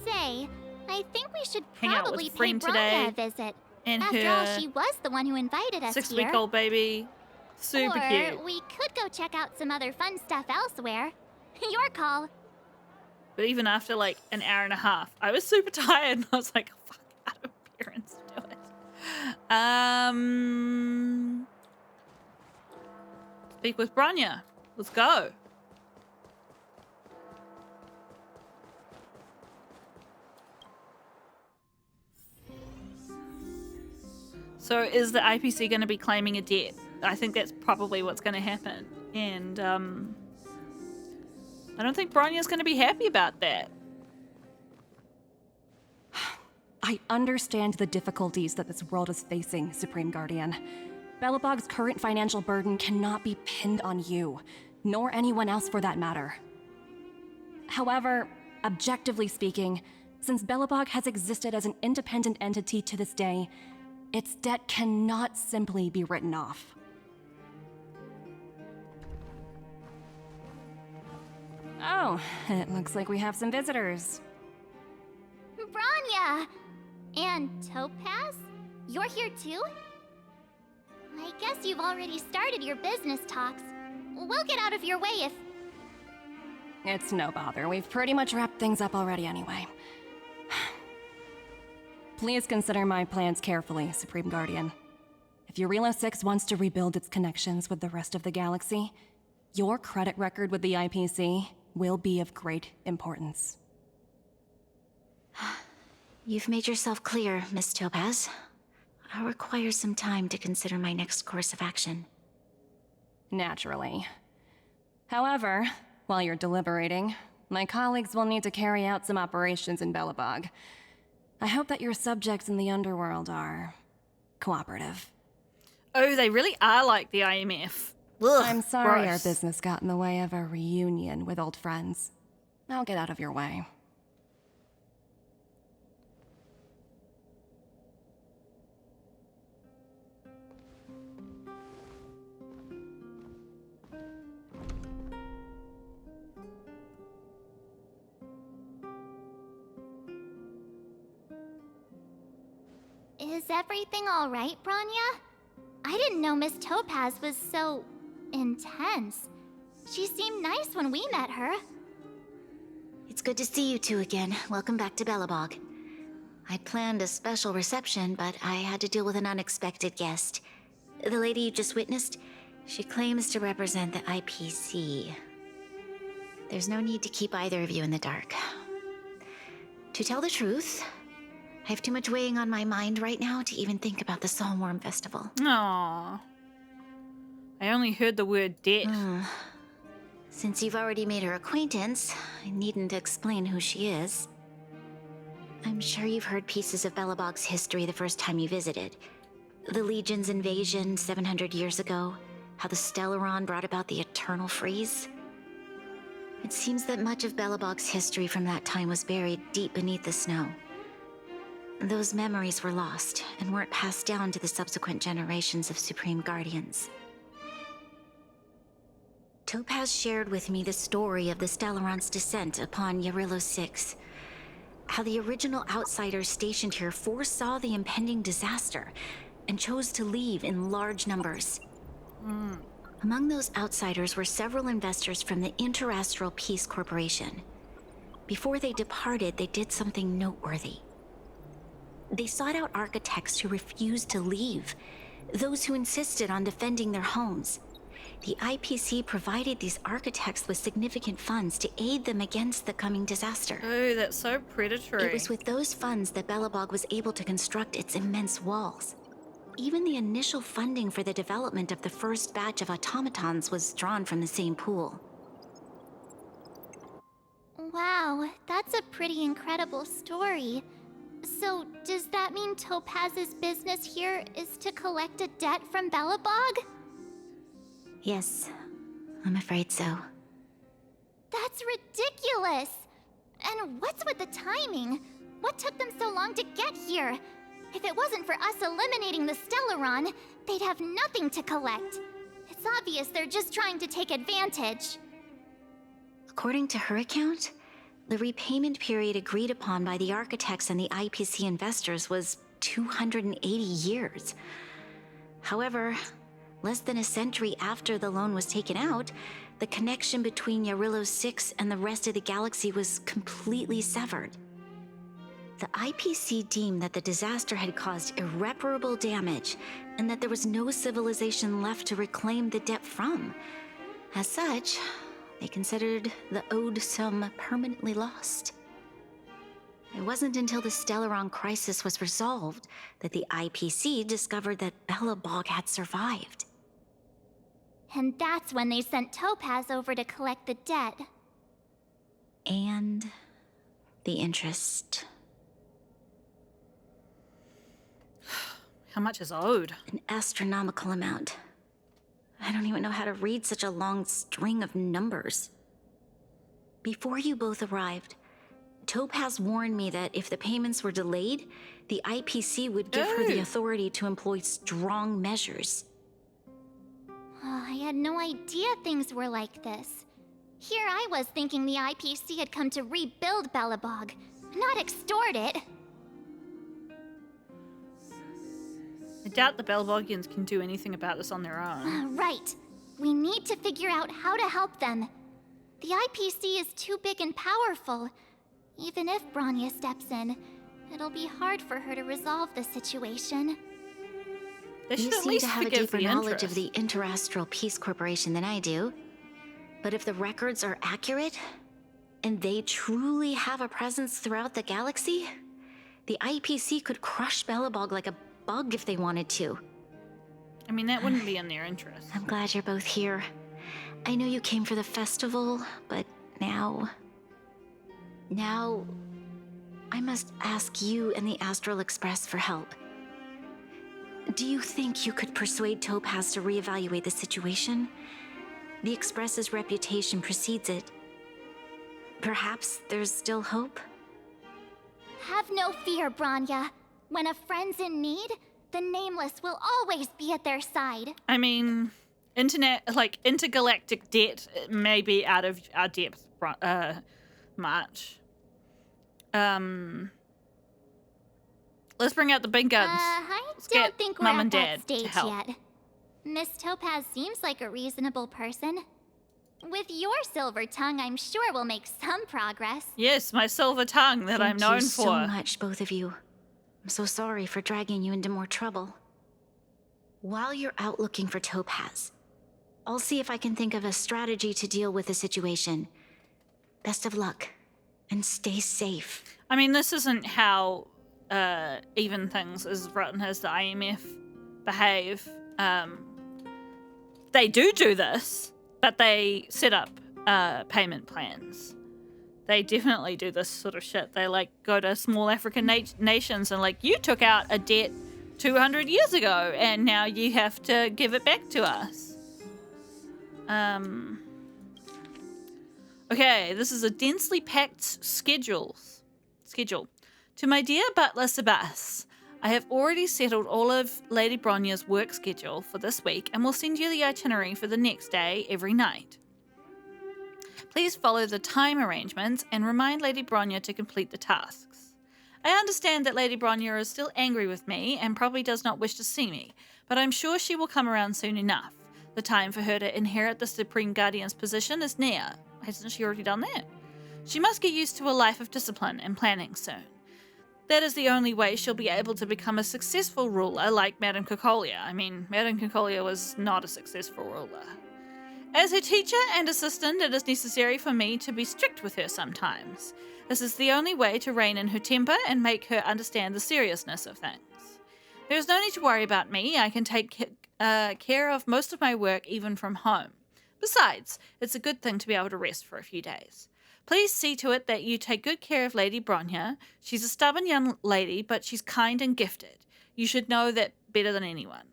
Say, I think we should Hang out with probably pay friend Bronya today a visit. and After all, her she was the one who invited us here. 6-week-old baby. Super or cute. we could go check out some other fun stuff elsewhere. Your call. But even after like an hour and a half, I was super tired and I was like, fuck, out of appearance to do it. Speak with Bronya. Let's go. So is the IPC going to be claiming a debt? I think that's probably what's going to happen. And I don't think Bronya's going to be happy about that. I understand the difficulties that this world is facing, Supreme Guardian. Belabog's current financial burden cannot be pinned on you, nor anyone else for that matter. However, objectively speaking, since Belabog has existed as an independent entity to this day, its debt cannot simply be written off. Oh, it looks like we have some visitors. Bronya! And Topaz? You're here too? I guess you've already started your business talks. We'll get out of your way if... It's no bother. We've pretty much wrapped things up already anyway. Please consider my plans carefully, Supreme Guardian. If Eurilo 6 wants to rebuild its connections with the rest of the galaxy, your credit record with the IPC will be of great importance. You've made yourself clear, Miss Topaz. I'll require some time to consider my next course of action. Naturally. However, while you're deliberating, my colleagues will need to carry out some operations in Belabog. I hope that your subjects in the underworld are cooperative. Oh, they really are like the IMF. Ugh, I'm sorry our gross. business got in the way of a reunion with old friends. I'll get out of your way. Is everything all right, Branya? I didn't know Miss Topaz was so intense. She seemed nice when we met her. It's good to see you two again. Welcome back to Belabog. I'd planned a special reception, but I had to deal with an unexpected guest. The lady you just witnessed, she claims to represent the IPC. There's no need to keep either of you in the dark. To tell the truth, I have too much weighing on my mind right now to even think about the Soulworm Festival. Aww. I only heard the word debt. Since you've already made her acquaintance, I needn't explain who she is. I'm sure you've heard pieces of Belabog's history the first time you visited. The Legion's invasion 700 years ago, how the Stellaron brought about the Eternal Freeze. It seems that much of Belabog's history from that time was buried deep beneath the snow. Those memories were lost and weren't passed down to the subsequent generations of Supreme Guardians. Topaz shared with me the story of the Stellaron's descent upon Eurilo 6. How the original outsiders stationed here foresaw the impending disaster and chose to leave in large numbers. Among those outsiders were several investors from the Interastral Peace Corporation. Before they departed, they did something noteworthy. They sought out architects who refused to leave, those who insisted on defending their homes. The IPC provided these architects with significant funds to aid them against the coming disaster. Oh, that's so predatory. It was with those funds that Belabog was able to construct its immense walls. Even the initial funding for the development of the first batch of automatons was drawn from the same pool. Wow, that's a pretty incredible story. So, does that mean Topaz's business here is to collect a debt from Belabog? Yes, I'm afraid so. That's ridiculous! And what's with the timing? What took them so long to get here? If it wasn't for us eliminating the Stellaron, they'd have nothing to collect. It's obvious they're just trying to take advantage. According to her account, the repayment period agreed upon by the architects and the IPC investors was 280 years. However, less than a century after the loan was taken out, the connection between Eurilo 6 and the rest of the galaxy was completely severed. The IPC deemed that the disaster had caused irreparable damage and that there was no civilization left to reclaim the debt from. As such, they considered the owed sum permanently lost. It wasn't until the Stellaron crisis was resolved that the IPC discovered that Belabog had survived. And that's when they sent Topaz over to collect the debt. And the interest. How much is owed? An astronomical amount. I don't even know how to read such a long string of numbers. Before you both arrived, Topaz warned me that if the payments were delayed, the IPC would give her the authority to employ strong measures. Oh, I had no idea things were like this. Here I was thinking the IPC had come to rebuild Belabog, not extort it. I doubt the Belabogians can do anything about this on their own. Right. We need to figure out how to help them. The IPC is too big and powerful. Even if Bronya steps in, it'll be hard for her to resolve the situation. They should You at seem least to have a forgive deeper the knowledge interest. of the Interastral Peace Corporation than I do. But if the records are accurate, and they truly have a presence throughout the galaxy, the IPC could crush Belabog like a bug if they wanted to. I mean, that wouldn't be in their interest. I'm glad you're both here. I know you came for the festival, but now I must ask you and the Astral Express for help. Do you think you could persuade Topaz to reevaluate the situation? The Express's reputation precedes it. Perhaps there's still hope? Have no fear, Bronya. When a friend's in need, the Nameless will always be at their side. I mean, intergalactic debt may be out of our depth much. Let's bring out the big guns. I Let's don't get think we're Mum at and that Dad to stage help. yet. Miss Topaz seems like a reasonable person. With your silver tongue, I'm sure we'll make some progress. Yes, my silver tongue that I'm known Thank you for. so much, both of you. I'm so sorry for dragging you into more trouble. While you're out looking for Topaz, I'll see if I can think of a strategy to deal with the situation. Best of luck, and stay safe. I mean, this isn't how even things as rotten as the IMF behave. They do this, but they set up payment plans. They definitely do this sort of shit. They go to small African nations and you took out a debt 200 years ago and now you have to give it back to us. Okay, this is a densely packed schedule. To my dear butler Sebas, I have already settled all of Lady Bronya's work schedule for this week and will send you the itinerary for the next day every night. Please follow the time arrangements and remind Lady Bronya to complete the tasks. I understand that Lady Bronya is still angry with me and probably does not wish to see me, but I'm sure she will come around soon enough. The time for her to inherit the Supreme Guardian's position is near. Hasn't she already done that? She must get used to a life of discipline and planning soon. That is the only way she'll be able to become a successful ruler like Madame Cocolia. I mean, Madame Cocolia was not a successful ruler. As her teacher and assistant, it is necessary for me to be strict with her sometimes. This is the only way to rein in her temper and make her understand the seriousness of things. There is no need to worry about me. I can take care of most of my work even from home. Besides, it's a good thing to be able to rest for a few days. Please see to it that you take good care of Lady Bronya. She's a stubborn young lady, but she's kind and gifted. You should know that better than anyone.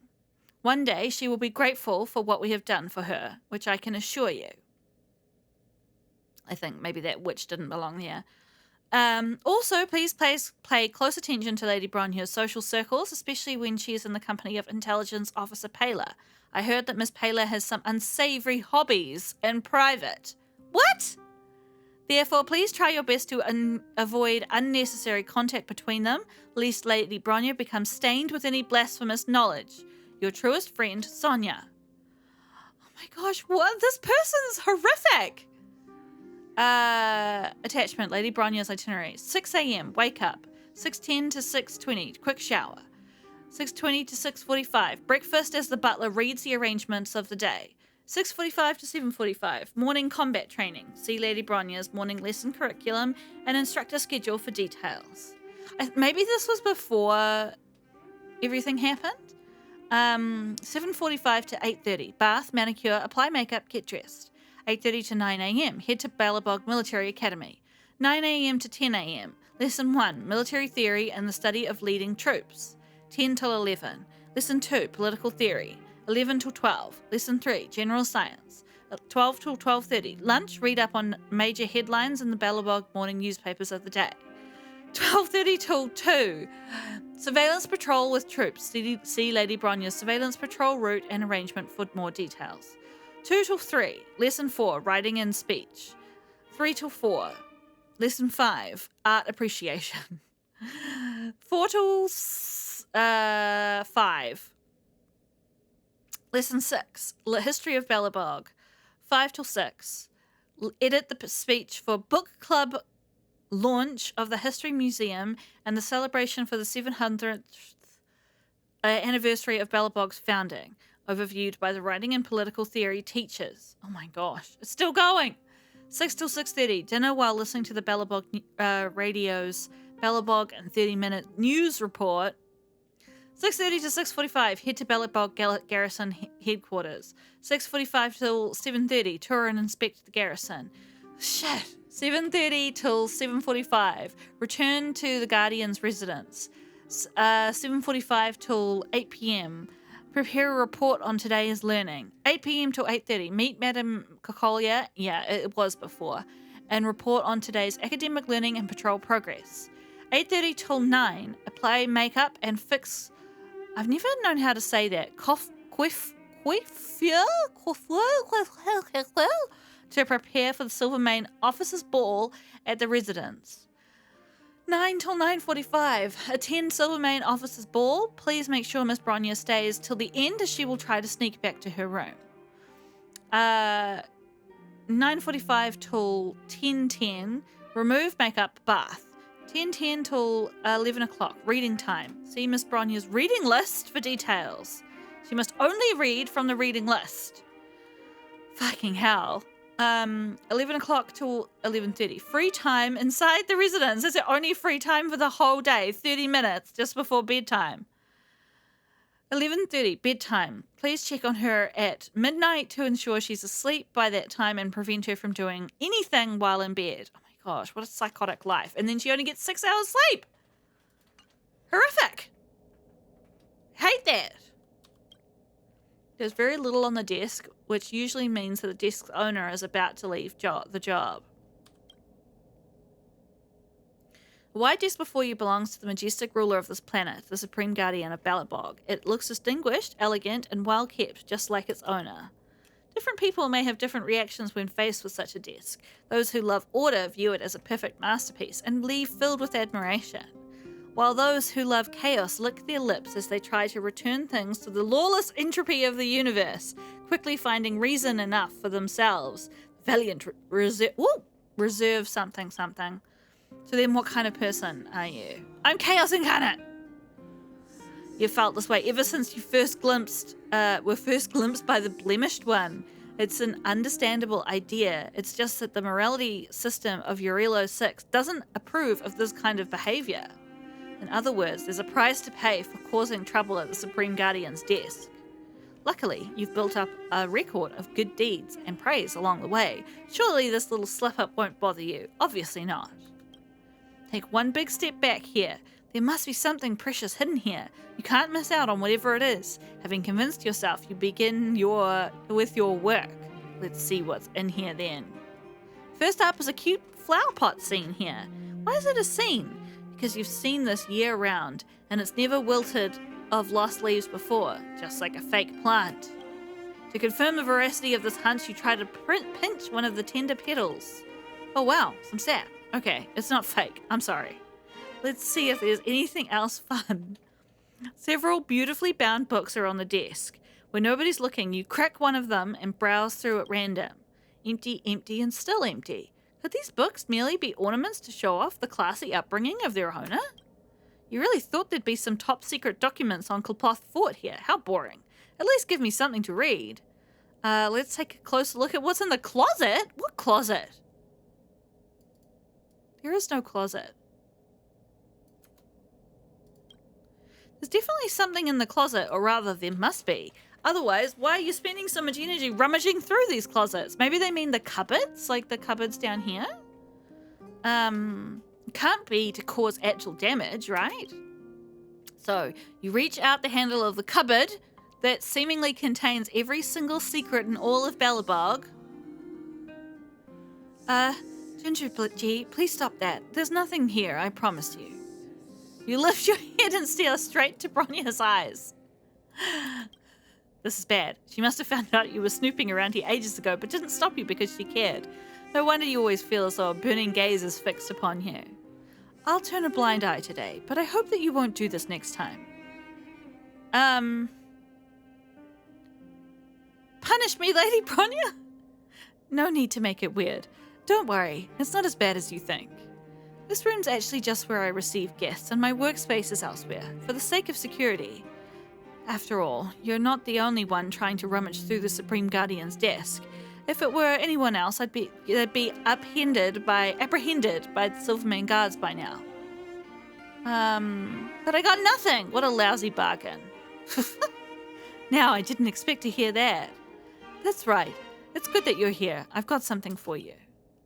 One day she will be grateful for what we have done for her, which I can assure you. I think maybe that witch didn't belong there. Also, please pay close attention to Lady Bronya's social circles, especially when she is in the company of Intelligence Officer Paler. I heard that Miss Paler has some unsavory hobbies in private. What? Therefore, please try your best to avoid unnecessary contact between them, lest Lady Bronya becomes stained with any blasphemous knowledge. Your truest friend, Sonia. Oh my gosh, what? This person's horrific! Attachment, Lady Bronya's itinerary. 6 a.m., wake up. 6:10 to 6:20, quick shower. 6:20 to 6:45, breakfast as the butler reads the arrangements of the day. 6:45 to 7:45, morning combat training. See Lady Bronya's morning lesson curriculum and instructor schedule for details. Maybe this was before everything happened? 7:45 to 8:30, bath, manicure, apply makeup, get dressed. 8:30 to 9 a.m., head to Belabog Military Academy. 9 a.m. to 10 a.m., lesson 1, military theory and the study of leading troops. 10 till 11, lesson 2, political theory. 11 till 12, lesson 3, general science. 12 till 12:30, lunch, read up on major headlines in the Belabog morning newspapers of the day. 12:30 till 2, surveillance patrol with troops. See Lady Bronya's surveillance patrol route and arrangement for more details. 2 till 3, lesson 4, writing and speech. 3 till 4, lesson 5, art appreciation. 4 till 5, lesson 6, history of Belabog. 5 till 6, edit the speech for book club launch of the History Museum and the celebration for the 700th anniversary of Belabog's founding, overviewed by the writing and political theory teachers. Oh my gosh, it's still going! 6 till 6:30, dinner while listening to the Belabog radio's Belabog and 30-minute news report. 6:30 to 6:45, head to Belabog Garrison headquarters. 6:45 till 7:30, tour and inspect the garrison. Shit! 7:30 till 7:45, return to the Guardian's residence. 7:45 till 8 p.m., prepare a report on today's learning. 8 p.m. till 8:30, meet Madam Cocolia, yeah, it was before, and report on today's academic learning and patrol progress. 8:30 till 9, apply makeup and fix... I've never known how to say that. To prepare for the Silvermane Officers' Ball at the residence. 9 till 9:45. Attend Silvermane Officers' Ball. Please make sure Miss Bronya stays till the end as she will try to sneak back to her room. 9:45 till 10:10. Remove makeup, bath. 10:10 till 11 o'clock. Reading time. See Miss Bronya's reading list for details. She must only read from the reading list. Fucking hell. 11 o'clock till 11:30. Free time inside the residence. Is it only free time for the whole day? 30 minutes just before bedtime. 11:30, bedtime. Please check on her at midnight to ensure she's asleep by that time and prevent her from doing anything while in bed. Oh my gosh, what a psychotic life. And then she only gets 6 hours sleep. Horrific. Hate that. There's very little on the desk, which usually means that the desk's owner is about to leave the job. The white desk before you belongs to the majestic ruler of this planet, the Supreme Guardian of Belabog. It looks distinguished, elegant, and well kept, just like its owner. Different people may have different reactions when faced with such a desk. Those who love order view it as a perfect masterpiece and leave filled with admiration, while those who love chaos lick their lips as they try to return things to the lawless entropy of the universe, quickly finding reason enough for themselves. Valiant reserve something. So then what kind of person are you? I'm Chaos Incarnate! You felt this way ever since you were first glimpsed by the blemished one. It's an understandable idea. It's just that the morality system of Urelo 6 doesn't approve of this kind of behavior. In other words, there's a price to pay for causing trouble at the Supreme Guardian's desk. Luckily, you've built up a record of good deeds and praise along the way. Surely this little slip-up won't bother you. Obviously not. Take one big step back here. There must be something precious hidden here. You can't miss out on whatever it is. Having convinced yourself, you begin with your work. Let's see what's in here then. First up is a cute flower pot scene here. Why is it a scene? Because you've seen this year round, and it's never wilted of lost leaves before, just like a fake plant. To confirm the veracity of this hunch, you try to pinch one of the tender petals. Oh wow, some sap. Okay, it's not fake. I'm sorry. Let's see if there's anything else fun. Several beautifully bound books are on the desk. When nobody's looking, you crack one of them and browse through at random. Empty, empty, and still empty. Could these books merely be ornaments to show off the classy upbringing of their owner? You really thought there'd be some top secret documents on Kulpoth Fort here. How boring. At least give me something to read. Let's take a closer look at what's in the closet. What closet? There is no closet. There's definitely something in the closet, or rather there must be. Otherwise, why are you spending so much energy rummaging through these closets? Maybe they mean the cupboards, like the cupboards down here? Can't be to cause actual damage, right? So, you reach out the handle of the cupboard that seemingly contains every single secret in all of Belabog. Ginger G, please stop that. There's nothing here, I promise you. You lift your head and stare straight to Bronya's eyes. This is bad. She must have found out you were snooping around here ages ago, but didn't stop you because she cared. No wonder you always feel as though a burning gaze is fixed upon you. I'll turn a blind eye today, but I hope that you won't do this next time. Punish me, Lady Bronya? No need to make it weird. Don't worry, it's not as bad as you think. This room's actually just where I receive guests, and my workspace is elsewhere, for the sake of security. After all, you're not the only one trying to rummage through the Supreme Guardian's desk. If it were anyone else, they'd be apprehended by the Silvermane guards by now. But I got nothing. What a lousy bargain. Now, I didn't expect to hear that. That's right. It's good that you're here. I've got something for you.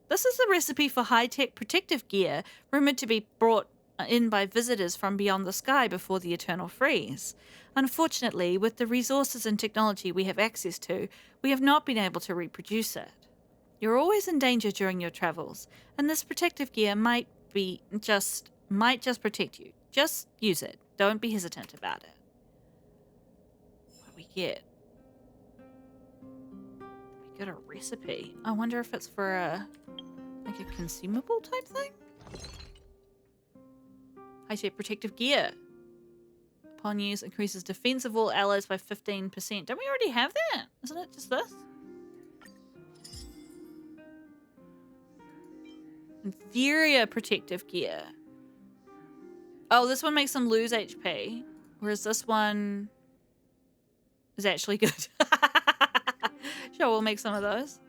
This is a recipe for high-tech protective gear rumored to be brought in by visitors from beyond the sky before the eternal freeze. Unfortunately, with the resources and technology we have access to, we have not been able to reproduce it. You're always in danger during your travels, and this protective gear might just protect you. Just use it. Don't be hesitant about it. What do we get? We got a recipe. I wonder if it's for a consumable type thing? High-tech protective gear. Upon use, increases defense of all allies by 15%. Don't we already have that? Isn't it just this? Inferior protective gear. Oh, this one makes them lose HP. Whereas this one is actually good. Sure, we'll make some of those.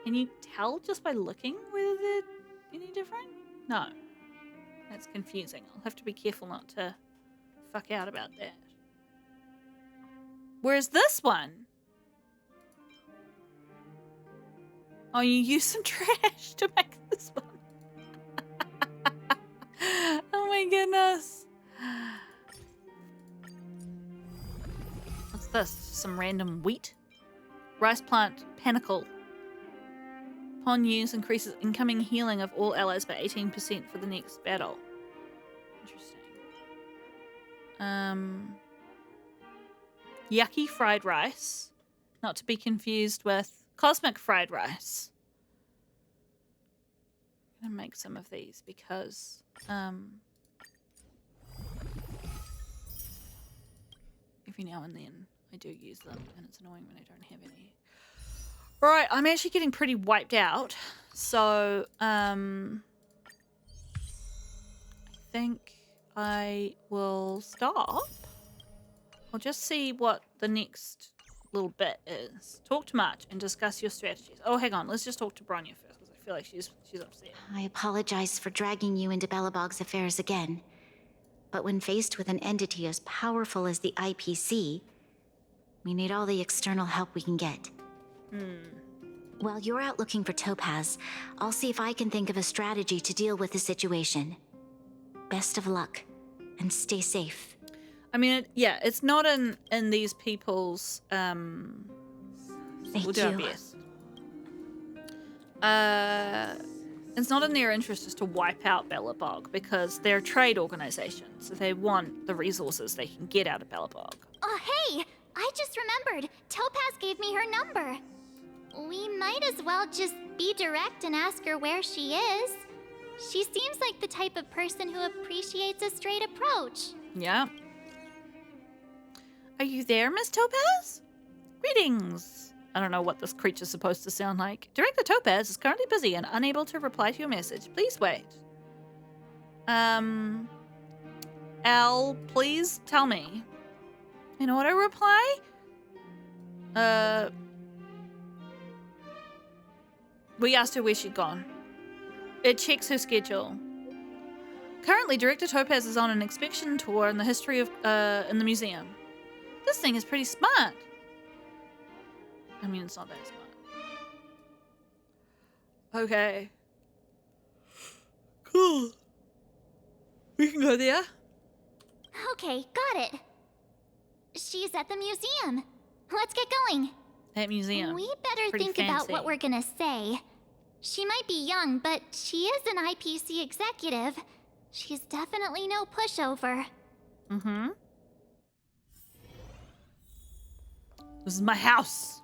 Can you tell just by looking whether they're any different? No. That's confusing. I'll have to be careful not to fuck out about that. Whereas this one... Oh, you use some trash to make this one. Oh my goodness. What's this? Some random wheat? Rice plant panicle. Upon use, increases incoming healing of all allies by 18% for the next battle. Interesting. Yucky fried rice. Not to be confused with cosmic fried rice. I'm gonna make some of these because every now and then I do use them, and it's annoying when I don't have any. Right, I'm actually getting pretty wiped out, so I think I will stop. I'll just see what the next little bit is. Talk to March and discuss your strategies. Oh, hang on, let's just talk to Bronya first, because I feel like she's upset. I apologize for dragging you into Belabog's affairs again, but when faced with an entity as powerful as the IPC, we need all the external help we can get. While you're out looking for Topaz, I'll see if I can think of a strategy to deal with the situation. Best of luck, and stay safe. I mean, yeah, it's not in these people's, we'll do our best. It's not in their interest just to wipe out Belabog, because they're a trade organization, so they want the resources they can get out of Belabog. Oh, hey! I just remembered. Topaz gave me her number. We might as well just be direct and ask her where she is. She seems like the type of person who appreciates a straight approach. Yeah. Are you there, Miss Topaz? Greetings. I don't know what this creature's supposed to sound like. Director Topaz is currently busy and unable to reply to your message. Please wait. Al, please tell me. In auto reply? We asked her where she'd gone. It checks her schedule. Currently, Director Topaz is on an inspection tour in the history of, in the museum. This thing is pretty smart. I mean, it's not that smart. Okay. Cool. We can go there. Okay, got it. She's at the museum. Let's get going. That museum. We better Pretty think fancy. about what we're gonna say. She might be young, but she is an IPC executive. She's definitely no pushover. Mm-hmm. This is my house.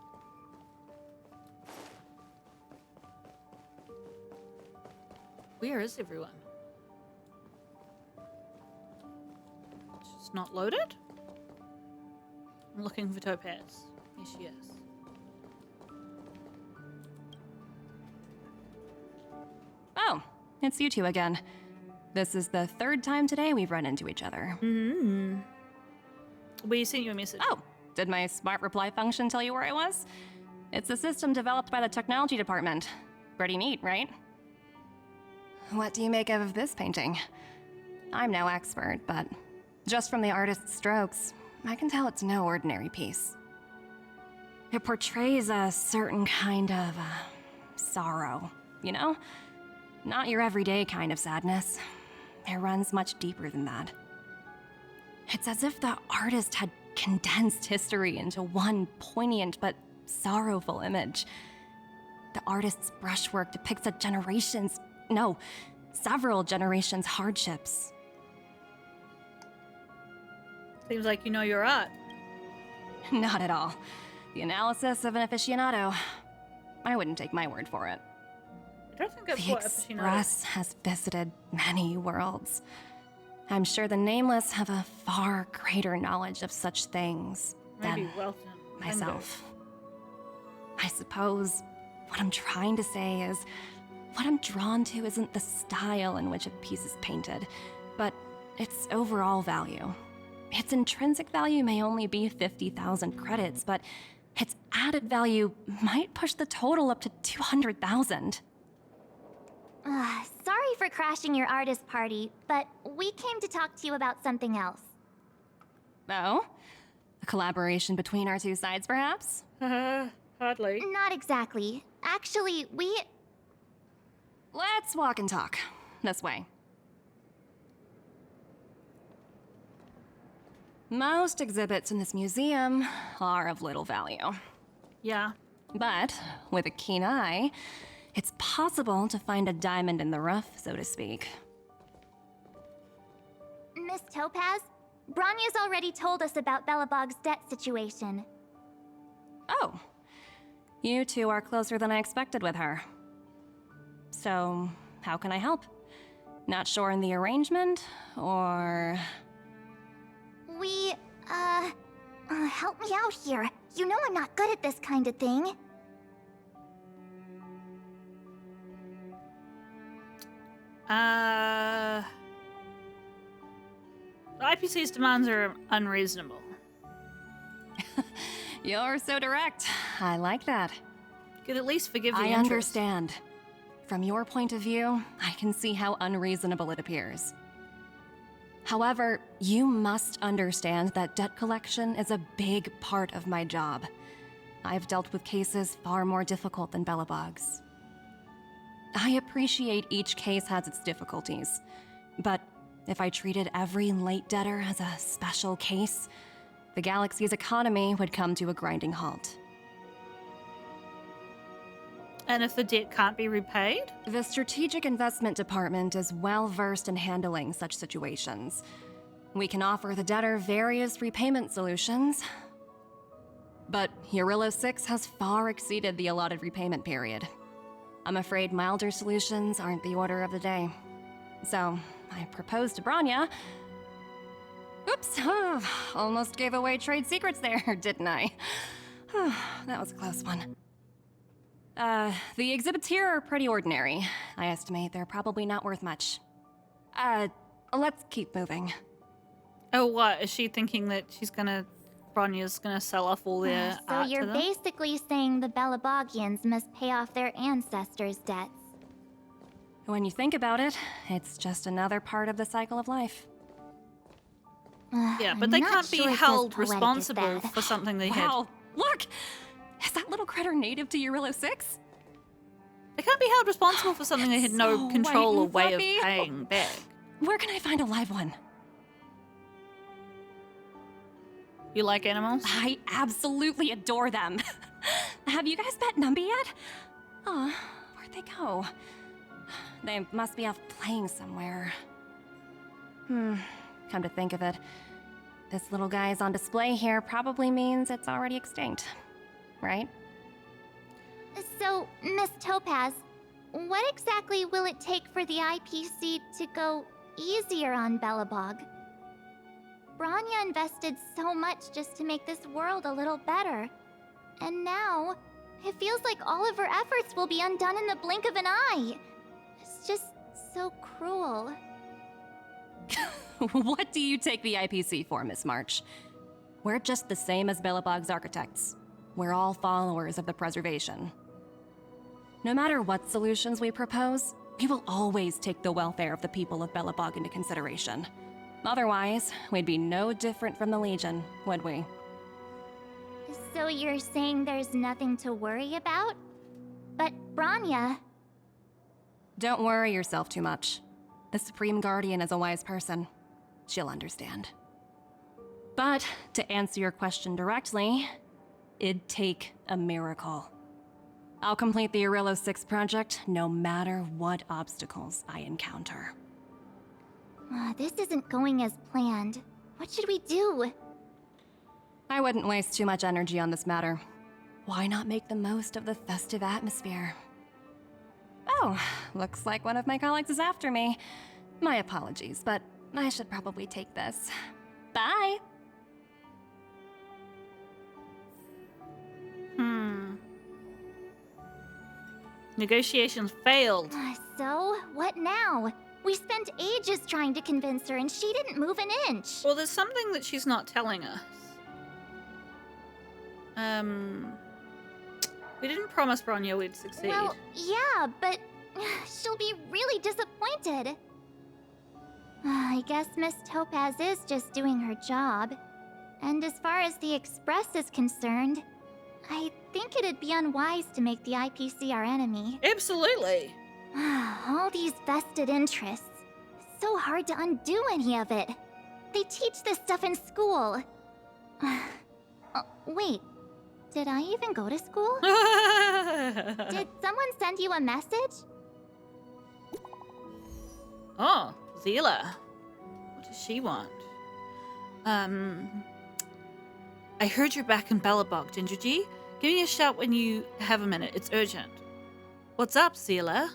Where is everyone? It's just not loaded? I'm looking for Topaz. Here she is. Oh, it's you two again. This is the third time today we've run into each other. Mm-hmm. We sent you a message. Oh, did my smart reply function tell you where I was? It's a system developed by the technology department. Pretty neat, right? What do you make of this painting? I'm no expert, but just from the artist's strokes, I can tell it's no ordinary piece. It portrays a certain kind of sorrow, you know? Not your everyday kind of sadness. It runs much deeper than that. It's as if the artist had condensed history into one poignant but sorrowful image. The artist's brushwork depicts several generations' hardships. Seems like you know your art. Not at all. The analysis of an aficionado. I wouldn't take my word for it. I don't think I've The fought aficionado. Express has visited many worlds. I'm sure the Nameless have a far greater knowledge of such things Maybe than Welton. myself. I suppose what I'm trying to say is, what I'm drawn to isn't the style in which a piece is painted, but its overall value. Its intrinsic value may only be 50,000 credits, but its added value might push the total up to 200,000. Sorry for crashing your artist party, but we came to talk to you about something else. Oh? A collaboration between our two sides, perhaps? Hardly. Not exactly. Actually, Let's walk and talk. This way. Most exhibits in this museum are of little value. Yeah. But with a keen eye, it's possible to find a diamond in the rough, so to speak. Miss Topaz, Bronya's already told us about Belabog's debt situation. Oh. You two are closer than I expected with her. So, how can I help? Not sure in the arrangement, or... Help me out here. You know I'm not good at this kind of thing. IPC's demands are unreasonable. You're so direct. I like that. You could at least forgive the I interest. understand. From your point of view, I can see how unreasonable it appears. However, you must understand that debt collection is a big part of my job. I've dealt with cases far more difficult than Belabog's. I appreciate each case has its difficulties, but if I treated every late debtor as a special case, the galaxy's economy would come to a grinding halt. And if the debt can't be repaid? The Strategic Investment Department is well versed in handling such situations. We can offer the debtor various repayment solutions, but Eurillo 6 has far exceeded the allotted repayment period. I'm afraid milder solutions aren't the order of the day. So, I proposed to Bronya. Oops, almost gave away trade secrets there, didn't I? That was a close one. The exhibits here are pretty ordinary. I estimate they're probably not worth much. Let's keep moving. Oh, what? Is she thinking that Bronya's gonna sell off all their So art you're to them? basically saying the Belabogians must pay off their ancestors' debts. When you think about it, it's just another part of the cycle of life. Yeah, but they I'm not can't be sure it's as held poetic as responsible that. for something they had. Wow, look! Is that little critter native to Eurillo 6? They can't be held responsible for something they had no So control or white way and of fluffy. paying back. Where can I find a live one? You like animals? I absolutely adore them. Have you guys met Numby yet? Oh, where'd they go? They must be off playing somewhere. Come to think of it, this little guy's on display here probably means it's already extinct, right? So, Miss Topaz, what exactly will it take for the IPC to go easier on Belabog? Bronya invested so much just to make this world a little better. And now, it feels like all of her efforts will be undone in the blink of an eye. It's just so cruel. What do you take the IPC for, Miss March? We're just the same as Belabog's architects. We're all followers of the preservation. No matter what solutions we propose, we will always take the welfare of the people of Belabog into consideration. Otherwise, we'd be no different from the Legion, would we? So you're saying there's nothing to worry about? But Bronya... Don't worry yourself too much. The Supreme Guardian is a wise person. She'll understand. But, to answer your question directly, it'd take a miracle. I'll complete the Arillo 6 project no matter what obstacles I encounter. This isn't going as planned. What should we do? I wouldn't waste too much energy on this matter. Why not make the most of the festive atmosphere? Oh, looks like one of my colleagues is after me. My apologies, but I should probably take this. Bye! Negotiations failed. So, what now? We spent ages trying to convince her and she didn't move an inch. Well, there's something that she's not telling us. We didn't promise Bronya we'd succeed. Well, yeah, but she'll be really disappointed. I guess Miss Topaz is just doing her job. And as far as the Express is concerned, I think it'd be unwise to make the IPC our enemy. Absolutely. All these vested interests. So hard to undo any of it. They teach this stuff in school. Wait, did I even go to school? Did someone send you a message? Oh, Zila. What does she want? I heard you're back in Belabog, Gingergy. Give me a shout when you have a minute. It's urgent. What's up, Zila?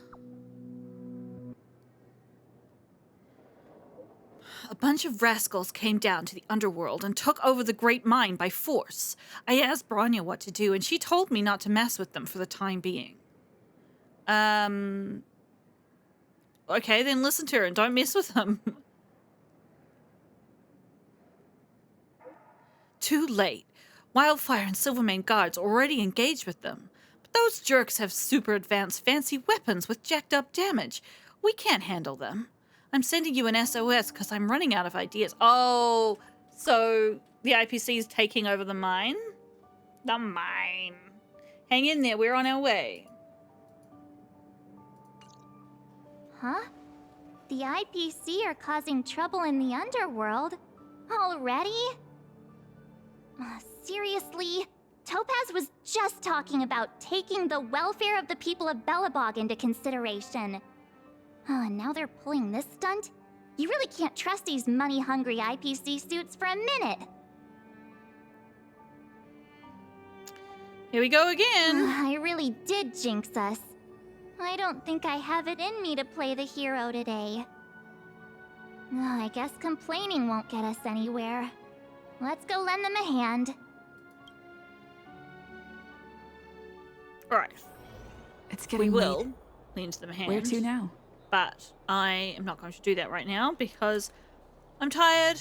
A bunch of rascals came down to the underworld and took over the Great Mine by force. I asked Bronya what to do, and she told me not to mess with them for the time being. Okay, then listen to her and don't mess with them. Too late. Wildfire and Silvermane guards already engaged with them. But those jerks have super advanced fancy weapons with jacked up damage. We can't handle them. I'm sending you an SOS because I'm running out of ideas. Oh, so the IPC is taking over the mine? The mine. Hang in there, we're on our way. Huh? The IPC are causing trouble in the underworld? Already? Seriously? Topaz was just talking about taking the welfare of the people of Belabog into consideration. And now they're pulling this stunt? You really can't trust these money-hungry IPC suits for a minute. Here we go again. I really did jinx us. I don't think I have it in me to play the hero today. I guess complaining won't get us anywhere. Let's go lend them a hand. Alright. It's getting We late. will lend them a hand. Where to now? But I am not going to do that right now because I'm tired.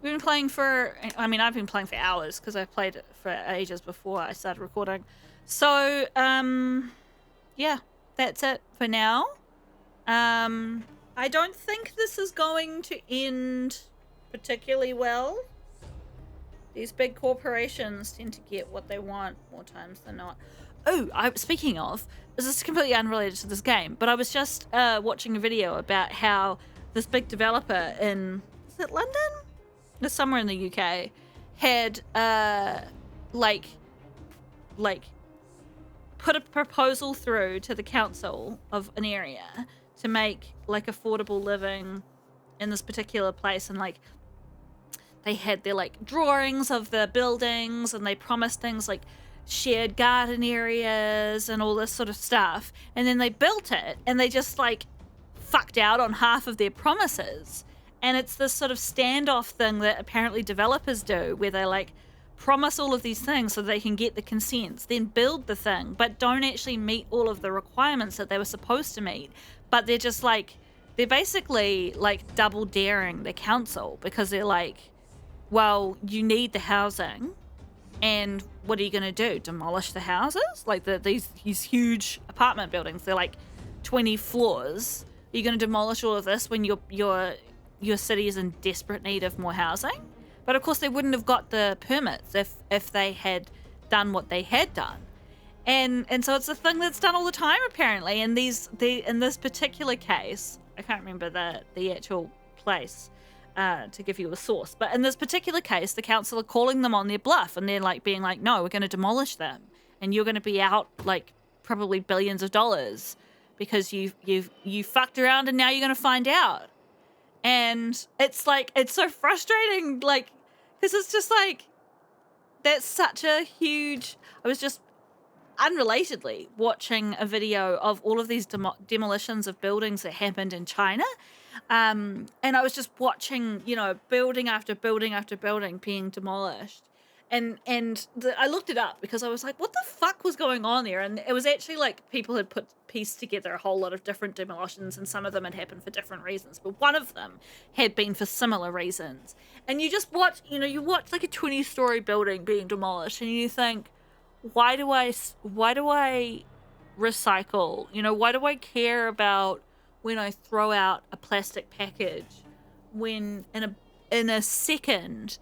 We've been playing for... I mean, I've been playing for hours because I've played it for ages before I started recording. So, yeah, that's it for now. I don't think this is going to end particularly well. These big corporations tend to get what they want more times than not. Oh, speaking of, this is completely unrelated to this game, but I was just watching a video about how this big developer in, is it London? It's somewhere in the UK, had like put a proposal through to the council of an area to make like affordable living in this particular place, and like they had their like drawings of the buildings, and they promised things like shared garden areas and all this sort of stuff, and then they built it and they just like fucked out on half of their promises. And it's this sort of standoff thing that apparently developers do where they like promise all of these things so they can get the consents, then build the thing, but don't actually meet all of the requirements that they were supposed to meet. But they're just like, they're basically like double daring the council, because they're like, well, you need the housing, and what are you going to do? Demolish the houses? Like these huge apartment buildings, they're like 20 floors. Are you going to demolish all of this when your city is in desperate need of more housing? But of course they wouldn't have got the permits if they had done what they had done. And so it's a thing that's done all the time apparently. And in this particular case, I can't remember the actual place to give you a source, but in this particular case, the council are calling them on their bluff, and they're like being like, no, we're going to demolish them, and you're going to be out like probably billions of dollars because you fucked around, and now you're going to find out. And it's like, it's so frustrating, like, because it's just like, that's such a huge... I was just unrelatedly watching a video of all of these demolitions of buildings that happened in China. And I was just watching, you know, building after building after building being demolished. And I looked it up because I was like, what the fuck was going on there? And it was actually like people had pieced together a whole lot of different demolitions, and some of them had happened for different reasons, but one of them had been for similar reasons. And you just watch, you know, you watch like a 20-story building being demolished, and you think, why do I recycle? You know, why do I care about when I throw out a plastic package when in a second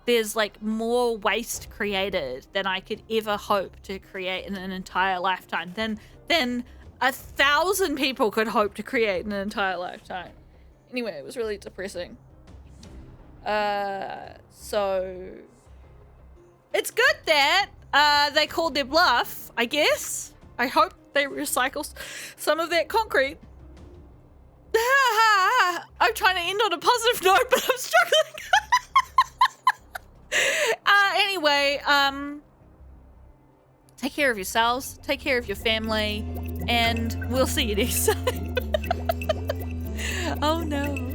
there's like more waste created than I could ever hope to create in an entire lifetime, than 1,000 people could hope to create in an entire lifetime. Anyway, it was really depressing. So it's good that they called their bluff, I guess. I hope they recycle some of that concrete. I'm trying to end on a positive note, but I'm struggling. Anyway, take care of yourselves, take care of your family, and we'll see you next time. Oh no.